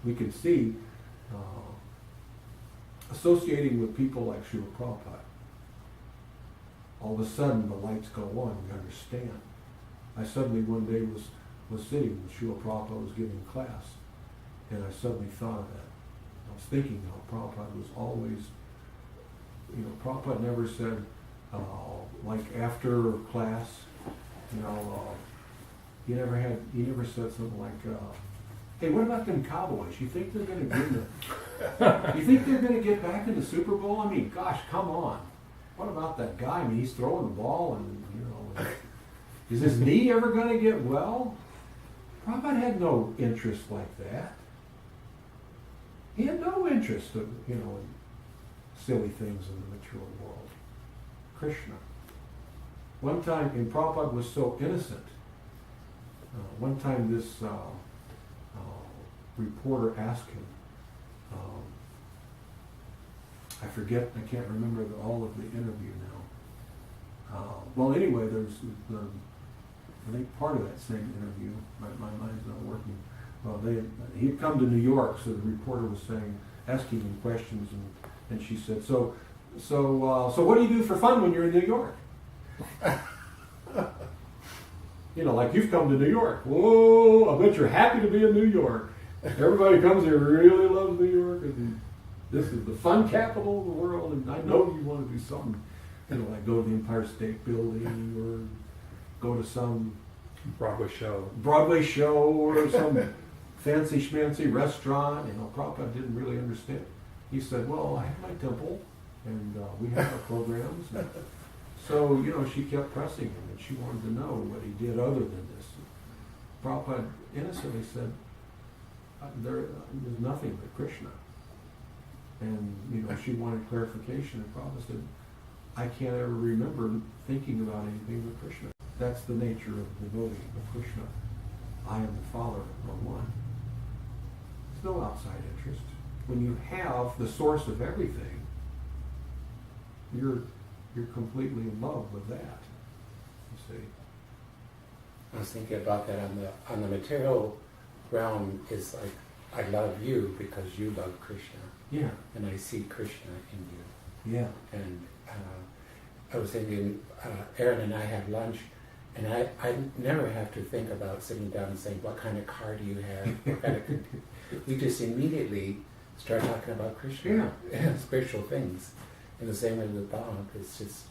We can see associating with people like Srila Prabhupada, all of a sudden the lights go on, we understand. I suddenly one day was sitting when Srila Prabhupada was giving class, and I suddenly thought of that. I was thinking how Prabhupada was always, Prabhupada never said, like after class, he never said something like, hey, what about them Cowboys? You think they're going to get back in the Super Bowl? I mean, gosh, come on. What about that guy? I mean, he's throwing the ball and, is his knee ever going to get well? Prabhupada had no interest like that. He had no interest in silly things in the material world. Krishna. One time, and Prabhupada was so innocent, one time this reporter asked him, I can't remember all of the interview now. Well, anyway, there's I think part of that same interview, my mind's not working. Well, he had come to New York, so the reporter was asking him questions, and she said, so what do you do for fun when you're in New York? Like you've come to New York. Whoa, I bet you're happy to be in New York. Everybody comes here really loves New York. And this is the fun capital of the world, and I know you want to do something, like go to the Empire State Building or go to some Broadway show or some fancy schmancy restaurant. Prabhupada didn't really understand. He said, well, I have my temple, and we have our programs. And so, she kept pressing him, and she wanted to know what he did other than this. Prabhupada innocently said, there's nothing but Krishna. And, she wanted clarification, and Prabhupada said, I can't ever remember thinking about anything but Krishna. That's the nature of the devotee of Krishna. I and the Father are one. There's no outside interest. When you have the source of everything, you're completely in love with that. You see. I was thinking about that on the material realm is like I love you because you love Krishna, Yeah, and I see Krishna in you. yeah. And I was thinking, Aaron and I had lunch, and I never have to think about sitting down and saying, what kind of car do you have? What kind of, we just immediately start talking about Krishna, spiritual things. In the same way with Bob, it's just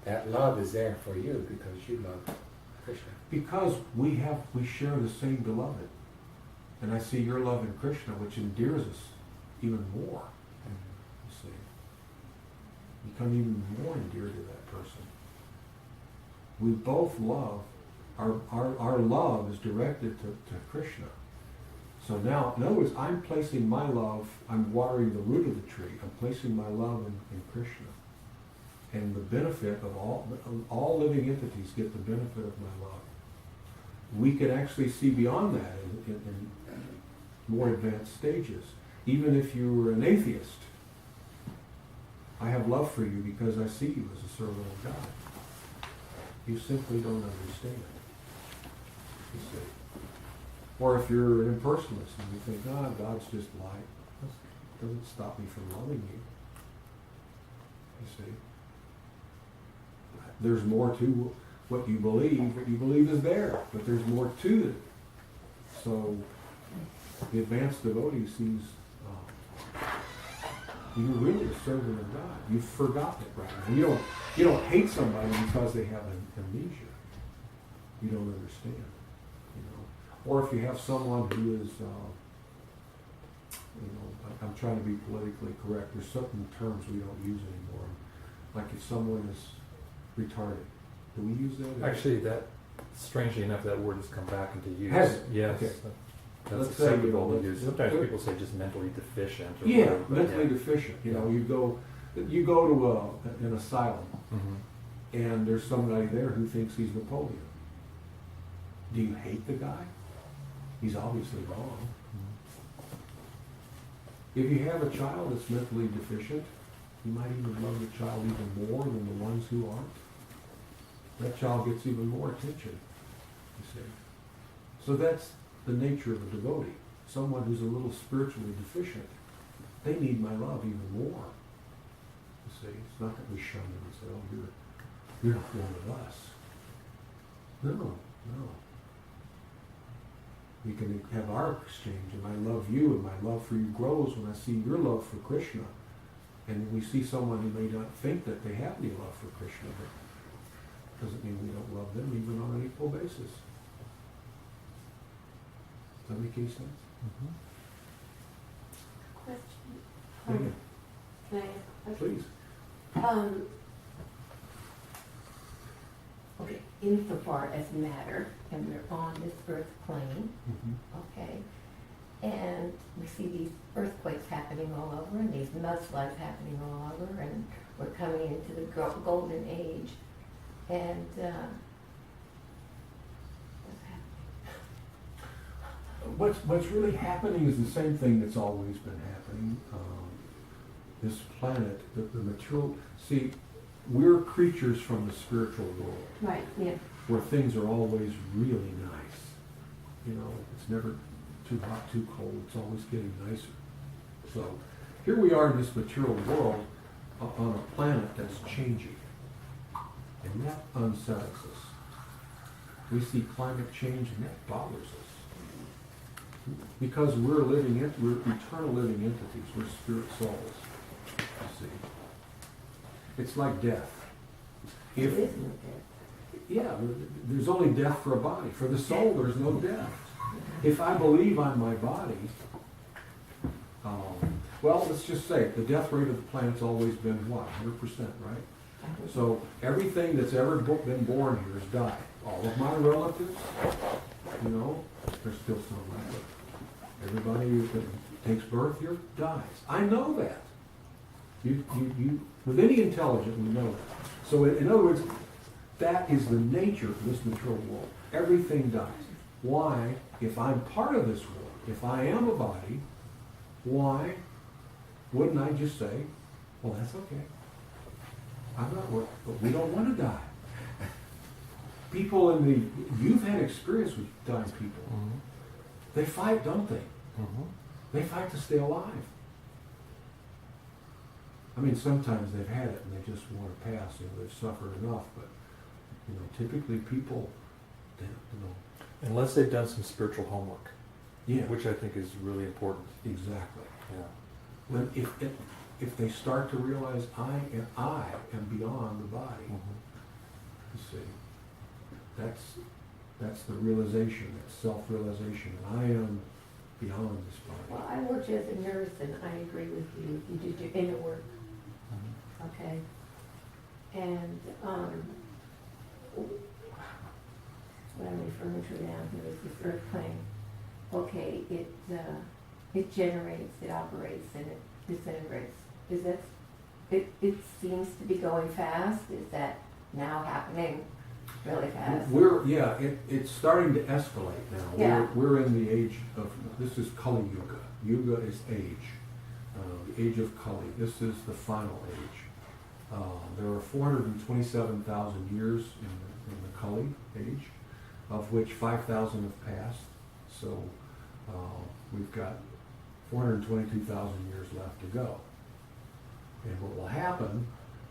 that love is there for you because you love Krishna. Because we share the same beloved. And I see your love in Krishna, which endears us even more. You see. Become even more endeared to that person. We both love, our love is directed to Krishna. So now, in other words, I'm placing my love, I'm watering the root of the tree, I'm placing my love in Krishna. And the benefit of all living entities get the benefit of my love. We can actually see beyond that in more advanced stages. Even if you were an atheist, I have love for you because I see you as a servant of God. You simply don't understand. You see. Or if you're an impersonalist and you think, God's just light, that doesn't stop me from loving you. You see. There's more to what you believe is there, but there's more to it. So the advanced devotee sees you're really a servant of God. You've forgotten it right now. You don't hate somebody because they have amnesia. You don't understand. Or if you have someone who is, I'm trying to be politically correct. There's certain terms we don't use anymore. Like if someone is retarded, do we use that? Actually, that strangely enough, that word has come back into use. Has it? Yes. Okay. That's Let's say, acceptable to use. Sometimes people say just mentally deficient. Or whatever, but mentally deficient. You go to an asylum, Mm-hmm. and there's somebody there who thinks he's Napoleon. Do you hate the guy? He's obviously wrong. If you have a child that's mentally deficient, you might even love the child even more than the ones who aren't. That child gets even more attention, you see. So that's the nature of a devotee. Someone who's a little spiritually deficient, they need my love even more. You see, it's not that we shun them and say, oh, you're not one of us. No. We can have our exchange, and I love you, and my love for you grows when I see your love for Krishna. And we see someone who may not think that they have any love for Krishna, but doesn't mean we don't love them even on an equal basis. Does that make any sense? Mm-hmm. Question. Can I ask a question? Please. Okay, insofar as matter, and we're on this earth plane, okay, and we see these earthquakes happening all over, and these mudslides happening all over, and we're coming into the golden age, and what's happening? What's really happening is the same thing that's always been happening. This planet, the material, see, we're creatures from the spiritual world. Right, yeah. Where things are always really nice. It's never too hot, too cold. It's always getting nicer. So here we are in this material world on a planet that's changing. And that unsettles us. We see climate change and that bothers us. Because we're eternal living entities. We're spirit souls. You see. It's like death. It is no death. Yeah, there's only death for a body. For the soul, there's no death. If I believe I'm my body, well, let's just say the death rate of the planet's always been what? 100%, right? So everything that's ever been born here has died. All of my relatives, there's still some left. Everybody who takes birth here dies. I know that. You, with any intelligence, we know that. So in other words, that is the nature of this material world. Everything dies. Why, if I'm part of this world, if I am a body, why wouldn't I just say, well, that's okay. I'm not worried, but we don't want to die. People you've had experience with dying people. Mm-hmm. They fight, don't they? Mhm. They fight to stay alive. I mean, sometimes they've had it and they just want to pass. They've suffered enough, but typically people, they, Unless they've done some spiritual homework, yeah, which I think is really important. exactly. Yeah. When if they start to realize I am beyond the body, you see, that's the realization, that self-realization, that I am beyond this body. Well, I worked as a nurse, and I agree with you. You did your inner work, okay? And what I'm referring to down here is this earth plane. Okay, it generates, it operates, and it disintegrates. Is that? It seems to be going fast. Is that now happening really fast? It's starting to escalate now. Yeah. We're in the age of, this is Kali Yuga. Yuga is age. The age of Kali. This is the final age. There are 427,000 years in the Kali age, of which 5,000 have passed. So we've got 422,000 years left to go. And what will happen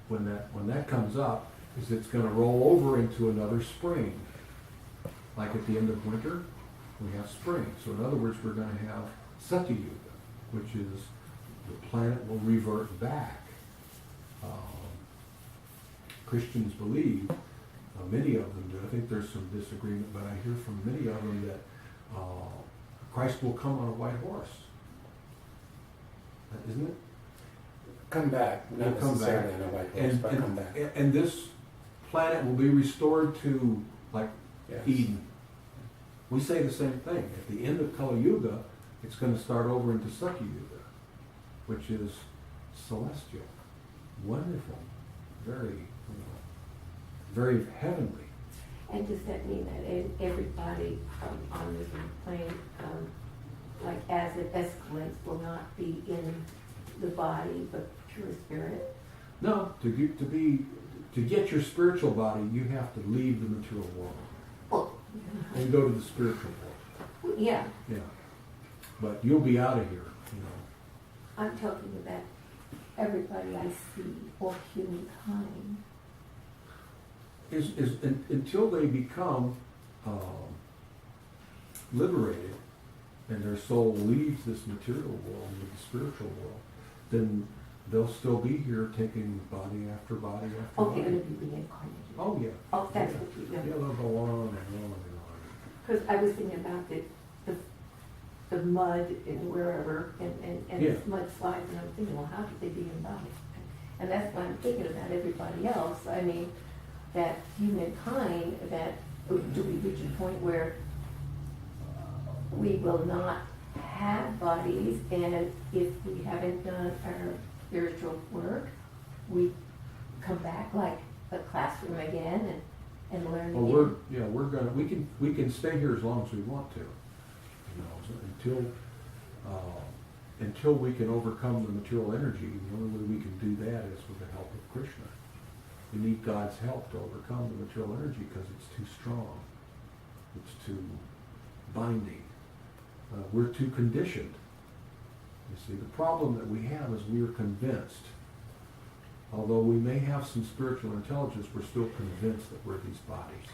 when that comes up is it's going to roll over into another spring. Like at the end of winter, we have spring. So in other words, we're going to have Satya Yuga, which is the planet will revert back. Christians believe, many of them do, I think there's some disagreement, but I hear from many of them that Christ will come on a white horse. Isn't it? Come back, not He'll come necessarily back. in a white horse, but come back. And this planet will be restored to, like, Yes. Eden. We say the same thing. At the end of Kali Yuga, it's going to start over into Satya Yuga, which is celestial, wonderful, very, very heavenly. And does that mean that everybody on this plane, like as it escalates, will not be in the body but pure spirit? No, to get your spiritual body, you have to leave the material world Well, and go to the spiritual world. yeah, Yeah, but you'll be out of here. I'm talking about everybody I see, or humankind. Until they become liberated and their soul leaves this material world into the spiritual world, then they'll still be here taking body after body after Oh, they're body. going to be reincarnated. Oh, yeah. Oh, that's yeah. what you Yeah, know. they'll go on and on and on. Because I was thinking about the mud and wherever, and Yeah. this mudslides, and I'm thinking, well, how could they be in body? And that's why I'm thinking about everybody else. I mean, that humankind, that do we reach a point where we will not have bodies, and if we haven't done our spiritual work, we come back like a classroom again and learn Well, again. we can stay here as long as we want to, until we can overcome the material energy. The only way we can do that is with the help of Krishna. We need God's help to overcome the material energy because it's too strong. It's too binding. We're too conditioned. You see, the problem that we have is we are convinced. Although we may have some spiritual intelligence, we're still convinced that we're these bodies.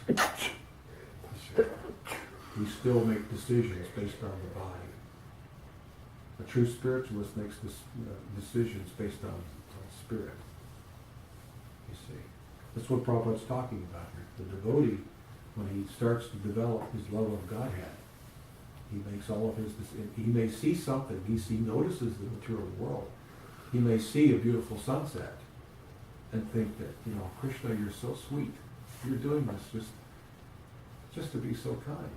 We still make decisions based on the body. A true spiritualist makes decisions based on spirit. You see, that's what Prabhupada's talking about here. The devotee, when he starts to develop his love of Godhead, he makes all of his. He may see something. He notices the material world. He may see a beautiful sunset, and think that, Krishna, you're so sweet. You're doing this just to be so kind.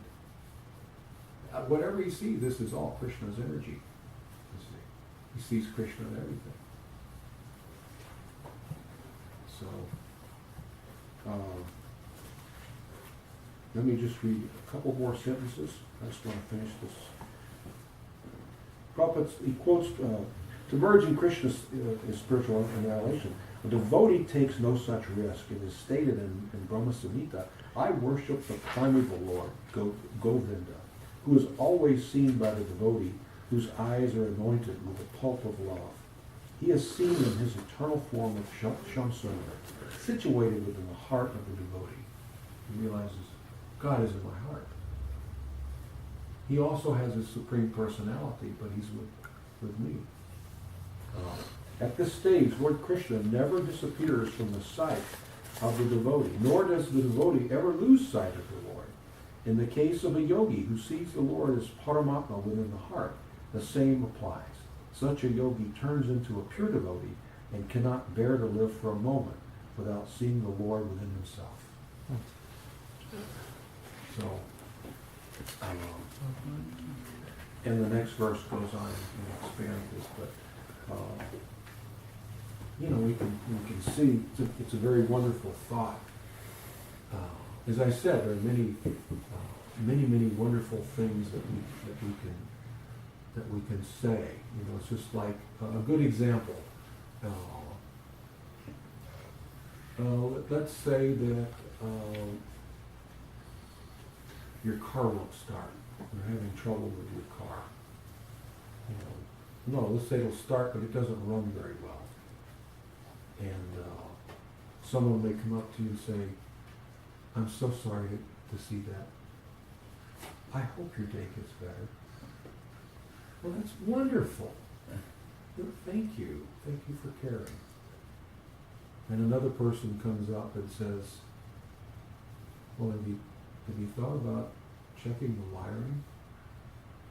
Whatever he sees, this is all Krishna's energy. You see, he sees Krishna in everything. So, let me just read a couple more sentences. I just want to finish this. Prabhupada, he quotes, to merge in Krishna's spiritual annihilation, a devotee takes no such risk. It is stated in Brahma Samhita, I worship the primeval Lord, Govinda, who is always seen by the devotee whose eyes are anointed with the pulp of love. He has seen in his eternal form of Shamsundar, situated within the heart of the devotee. He realizes, God is in my heart. He also has his supreme personality, but he's with me. At this stage, Lord Krishna never disappears from the sight of the devotee, nor does the devotee ever lose sight of the Lord. In the case of a yogi who sees the Lord as Paramatma within the heart, the same applies. Such a yogi turns into a pure devotee and cannot bear to live for a moment without seeing the Lord within himself. So, and the next verse goes on and expands this, but we can see it's a very wonderful thought. As I said, there are many wonderful things that we can say. It's just like a good example. Let's say that your car won't start. You're having trouble with your car. Let's say it'll start, but it doesn't run very well. And someone may come up to you and say, I'm so sorry to see that. I hope your day gets better. Well, that's wonderful. Thank you. Thank you for caring. And another person comes up and says, well, have you thought about checking the wiring?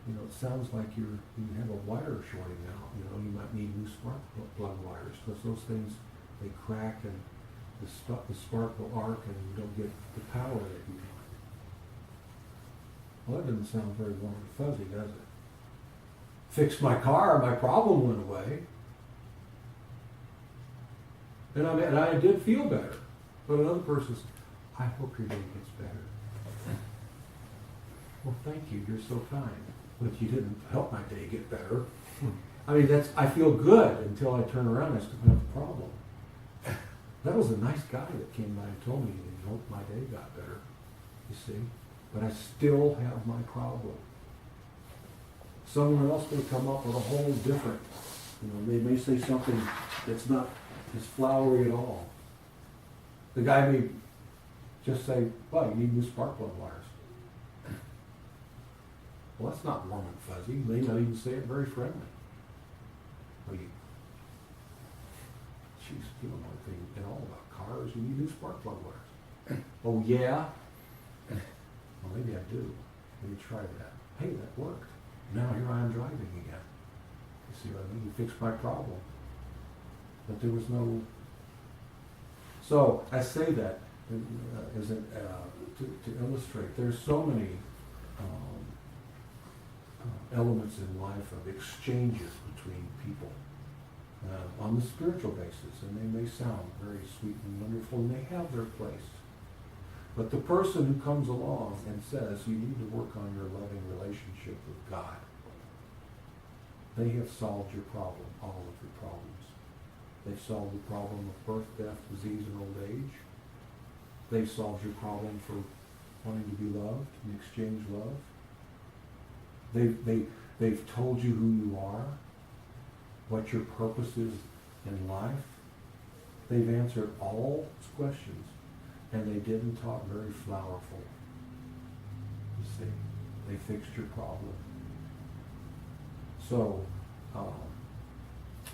It sounds like you have a wire shorting out. You might need new spark plug wires, because those things, they crack and the spark will arc and you don't get the power that you want. Well, that doesn't sound very warm and fuzzy, does it? Fixed my car, my problem went away. And I did feel better. But another person says, I hope your day gets better. Well, thank you, you're so kind. But you didn't help my day get better. I feel good until I turn around and I still have a problem. That was a nice guy that came by and told me he hoped my day got better, you see. But I still have my problem. Someone else may come up with a whole different, they may say something that's not as flowery at all. The guy may just say, well, you need new spark plug wires. Well, that's not warm and fuzzy. He may not even say it very friendly. Well, one thing at all about cars, you need new spark plug wires. Oh, yeah? Well, maybe I do. Let me try that. Hey, that worked. Now here I am driving again. You see what I mean? You fixed my problem. But there was no... So, I say that to illustrate. There's so many elements in life of exchanges between people on the spiritual basis, and they may sound very sweet and wonderful, and they have their place. But the person who comes along and says, you need to work on your loving relationship with God, they have solved your problem, all of your problems. They've solved the problem of birth, death, disease, and old age. They've solved your problem for wanting to be loved and exchange love. They've told you who you are, what your purpose is in life. They've answered all questions, and they didn't talk very flowerful. You see, they fixed your problem. So,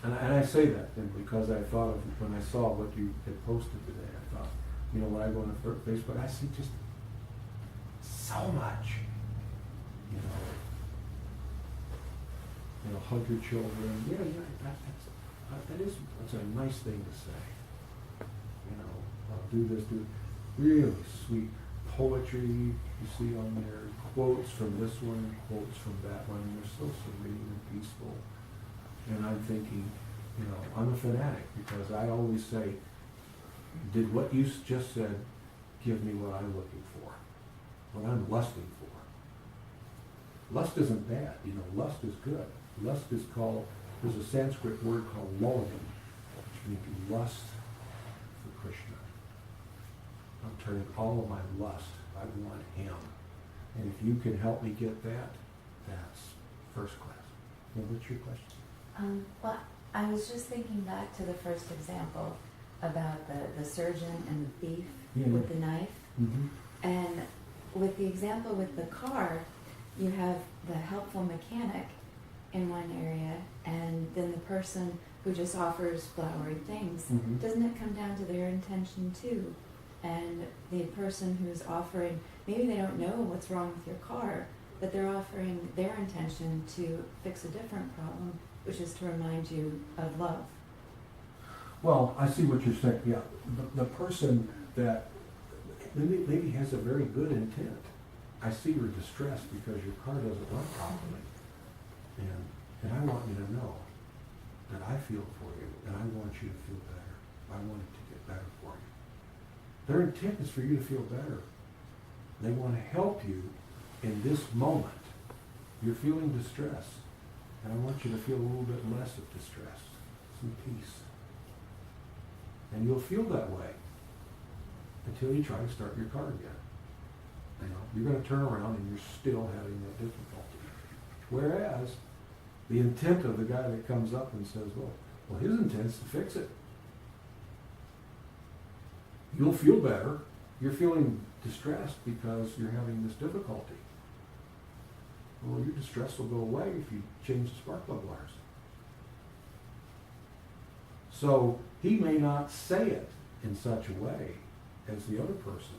and I say that then because I thought of when I saw what you had posted today. I thought, when I go on Facebook, I see just so much. Hug your children. That's a nice thing to say. Do this, do really sweet poetry you see on there, quotes from this one, quotes from that one, and they're so serene and peaceful. And I'm thinking, I'm a fanatic because I always say, did what you just said give me what I'm looking for, what I'm lusting for? Lust isn't bad, lust is good. Lust is called, there's a Sanskrit word called longing, which means lust for Krishna. I'm turning all of my lust, I want him. And if you can help me get that, that's first class. What's your question? Well, I was just thinking back to the first example about the surgeon and the thief with the knife. Mm-hmm. And with the example with the car, you have the helpful mechanic in one area, and then the person who just offers flowery things. Mm-hmm. Doesn't it come down to their intention too? And the person who's offering, maybe they don't know what's wrong with your car, but they're offering their intention to fix a different problem, which is to remind you of love. Well, I see what you're saying. Yeah, the person that maybe has a very good intent. I see you're distressed because your car doesn't run properly, and I want you to know that I feel for you, and I want you to feel better. I want it to get better for you. Their intent is for you to feel better. They want to help you in this moment. You're feeling distress, and I want you to feel a little bit less of distress, some peace. And you'll feel that way until you try to start your car again. You know, you're going to turn around and you're still having that difficulty. Whereas the intent of the guy that comes up and says, well, his intent is to fix it. You'll feel better. You're feeling distressed because you're having this difficulty. Well, your distress will go away if you change the spark plug wires. So he may not say it in such a way as the other person,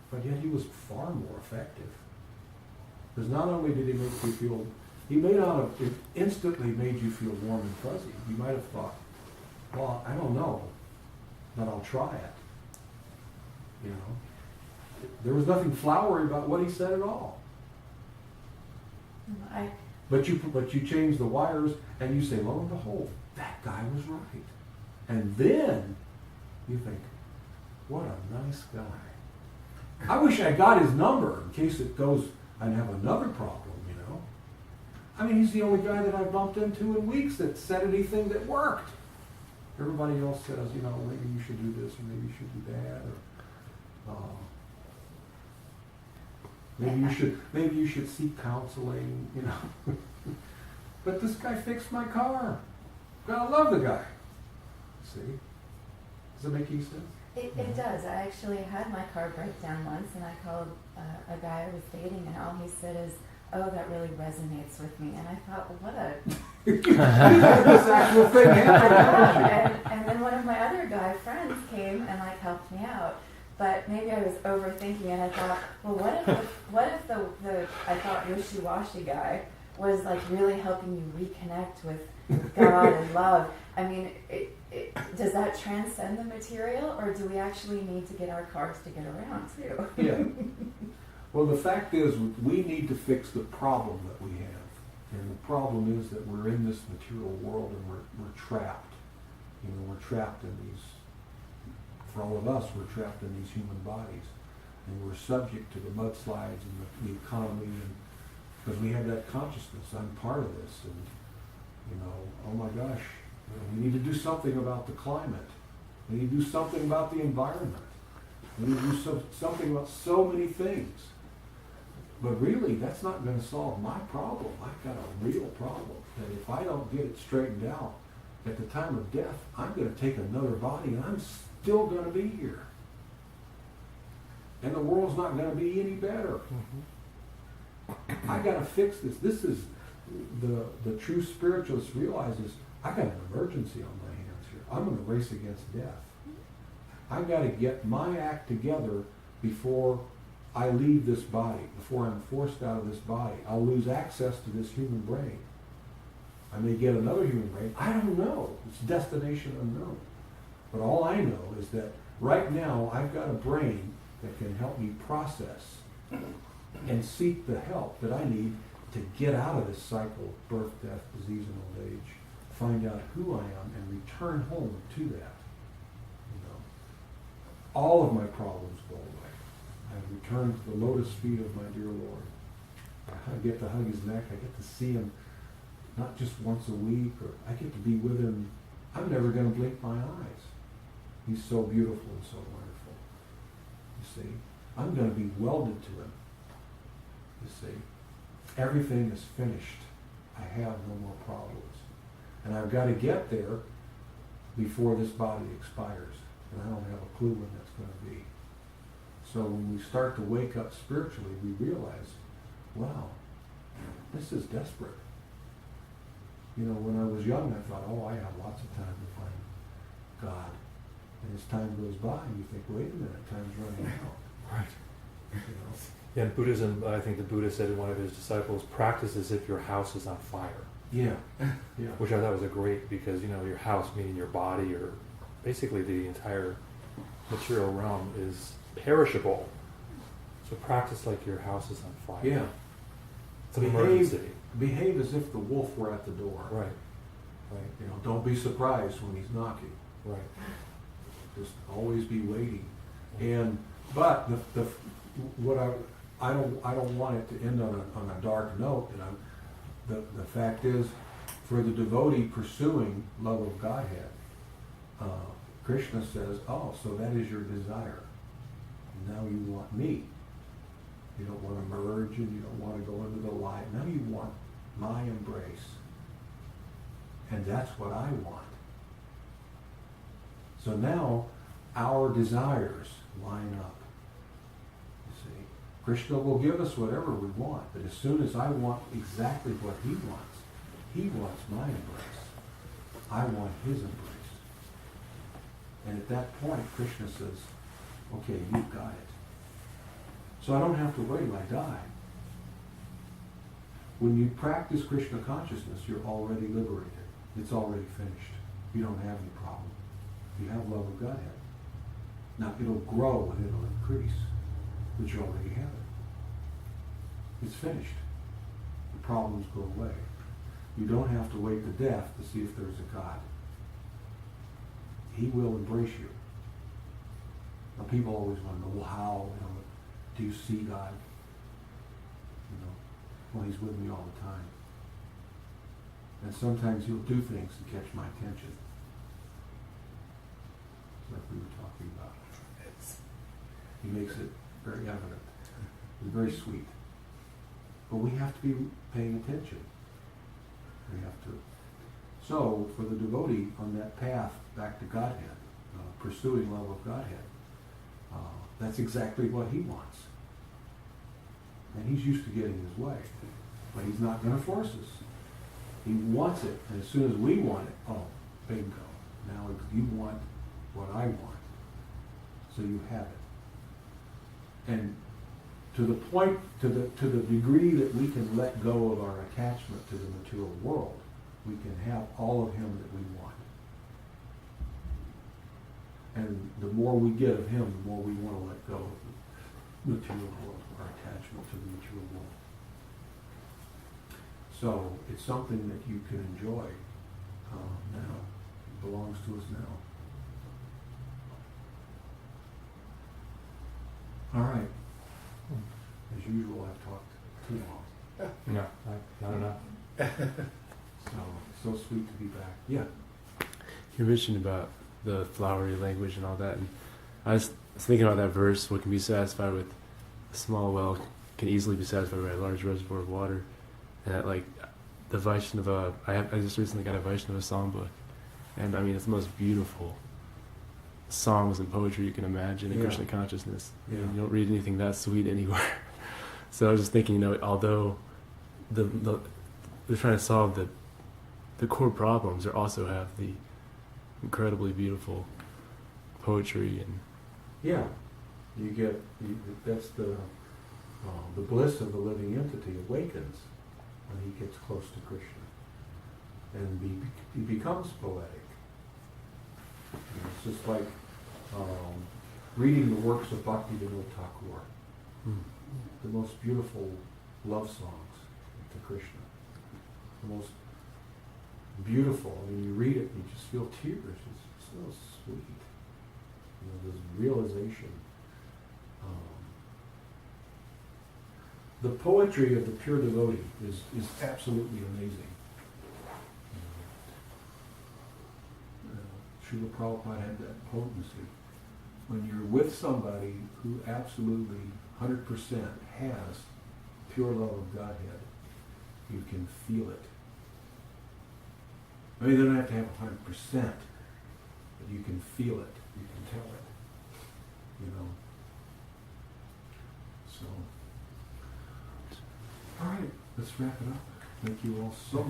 but yet he was far more effective. Because not only did he make you feel, he may not have instantly made you feel warm and fuzzy. You might have thought, well, I don't know, but I'll try it. You know, there was nothing flowery about what he said at all. But you change the wires and you say, lo and behold, that guy was right. And then you think, what a nice guy. I wish I got his number in case it goes and have another problem, you know. I mean, he's the only guy that I've bumped into in weeks that said anything that worked. Everybody else says, you know, maybe you should do this or maybe you should do that, or maybe you should seek counseling, you know. But this guy fixed my car. I love the guy. See? Does it make any sense? It does. I actually had my car break down once, and I called a guy I was dating, and all he said is, "Oh, that really resonates with me." And I thought, well, what a... This actual thing happened. and then one of my other guy friends came and like helped me out. But maybe I was overthinking, and I thought, well, what if the I thought wishy-washy guy was like really helping you reconnect with God and love? I mean, does that transcend the material, or do we actually need to get our cars to get around too? Yeah. Well, the fact is, we need to fix the problem that we have. And the problem is that we're in this material world and we're trapped. You know, we're trapped in these, for all of us, we're trapped in these human bodies. And we're subject to the mudslides and the economy, and because we have that consciousness, I'm part of this. And, you know, oh my gosh, you know, we need to do something about the climate. We need to do something about the environment. We need to do something about so many things. But really, that's not going to solve my problem. I've got a real problem that if I don't get it straightened out, at the time of death, I'm going to take another body and I'm still going to be here. And the world's not going to be any better. Mm-hmm. I got to fix this. This is the true spiritualist realizes, I got an emergency on my hands here. I'm going to race against death. I've got to get my act together before I leave this body, before I'm forced out of this body. I'll lose access to this human brain. I may get another human brain. I don't know. It's destination unknown. But all I know is that right now I've got a brain that can help me process and seek the help that I need to get out of this cycle of birth, death, disease, and old age, find out who I am, and return home to that. You know, all of my problems go away. I return to the lotus feet of my dear Lord. I get to hug his neck. I get to see him not just once a week, or I get to be with him. I'm never going to blink my eyes. He's so beautiful and so wonderful. You see, I'm going to be welded to him. You see, everything is finished. I have no more problems. And I've got to get there before this body expires. And I don't have a clue when that's going to be. So when we start to wake up spiritually, we realize, wow, this is desperate. You know, when I was young, I thought, oh, I have lots of time to find God. And as time goes by, you think, wait a minute, time's running out. Right. You know? Yeah, in Buddhism, I think the Buddha said to one of his disciples, practice as if your house is on fire. Yeah, yeah. Which I thought was a great, because, you know, your house, meaning your body, or basically the entire material realm, is perishable. So practice like your house is on fire. Yeah. It's an emergency. Behave as if the wolf were at the door. Right. Right. You know, don't be surprised when he's knocking. Right. Just always be waiting. But I don't want it to end on a dark note. And the fact is, for the devotee pursuing love of Godhead, Krishna says, oh, so that is your desire. Now you want me. You don't want to merge and you don't want to go into the light. Now you want my embrace. And that's what I want. So now our desires line up. You see, Krishna will give us whatever we want, but as soon as I want exactly what he wants my embrace. I want his embrace. And at that point, Krishna says, okay, you've got it. So I don't have to wait till I die. When you practice Krishna consciousness, you're already liberated. It's already finished. You don't have any problem. You have love of Godhead. Now it'll grow and it'll increase, but you already have it. It's finished. The problems go away. You don't have to wait to death to see if there's a God. He will embrace you. Now people always want to know, well, how? You know, do you see God? You know, well, he's with me all the time. And sometimes he'll do things to catch my attention. Like we were talking about. He makes it very evident. It's very sweet. But we have to be paying attention. We have to. So, for the devotee on that path back to Godhead, pursuing love of Godhead, that's exactly what he wants. And he's used to getting his way. But he's not going to force us. He wants it. And as soon as we want it, oh, bingo. Now you want what I want. So you have it. And to the point, to the degree that we can let go of our attachment to the material world, we can have all of him that we want. And the more we get of him, the more we want to let go of the material world, our attachment to the material world. So it's something that you can enjoy now. It belongs to us now. All right. As usual, I've talked too long. No, not enough. So sweet to be back. Yeah. You mentioned about the flowery language and all that, and I was thinking about that verse, what can be satisfied with a small well can easily be satisfied by a large reservoir of water. And that, like, the Vaishnava, I just recently got a Vaishnava songbook, and I mean, it's the most beautiful songs and poetry you can imagine in Krishna consciousness. Yeah. You don't read anything that sweet anywhere. So I was just thinking, you know, although they're trying to solve the core problems, they also have the incredibly beautiful poetry and that's the bliss of the living entity awakens when he gets close to Krishna, and he becomes poetic. You know, it's just like reading the works of Bhaktivinoda Thakur, the most beautiful love songs to Krishna, the most beautiful. I mean, you read it and you just feel tears. It's so sweet. You know, this realization. The poetry of the pure devotee is absolutely amazing. Srila Prabhupada had that potency. When you're with somebody who absolutely 100% has pure love of Godhead, you can feel it I mean, they don't have to have 100%, but you can feel it, you can tell it, you know. So, all right, let's wrap it up. Thank you all so much.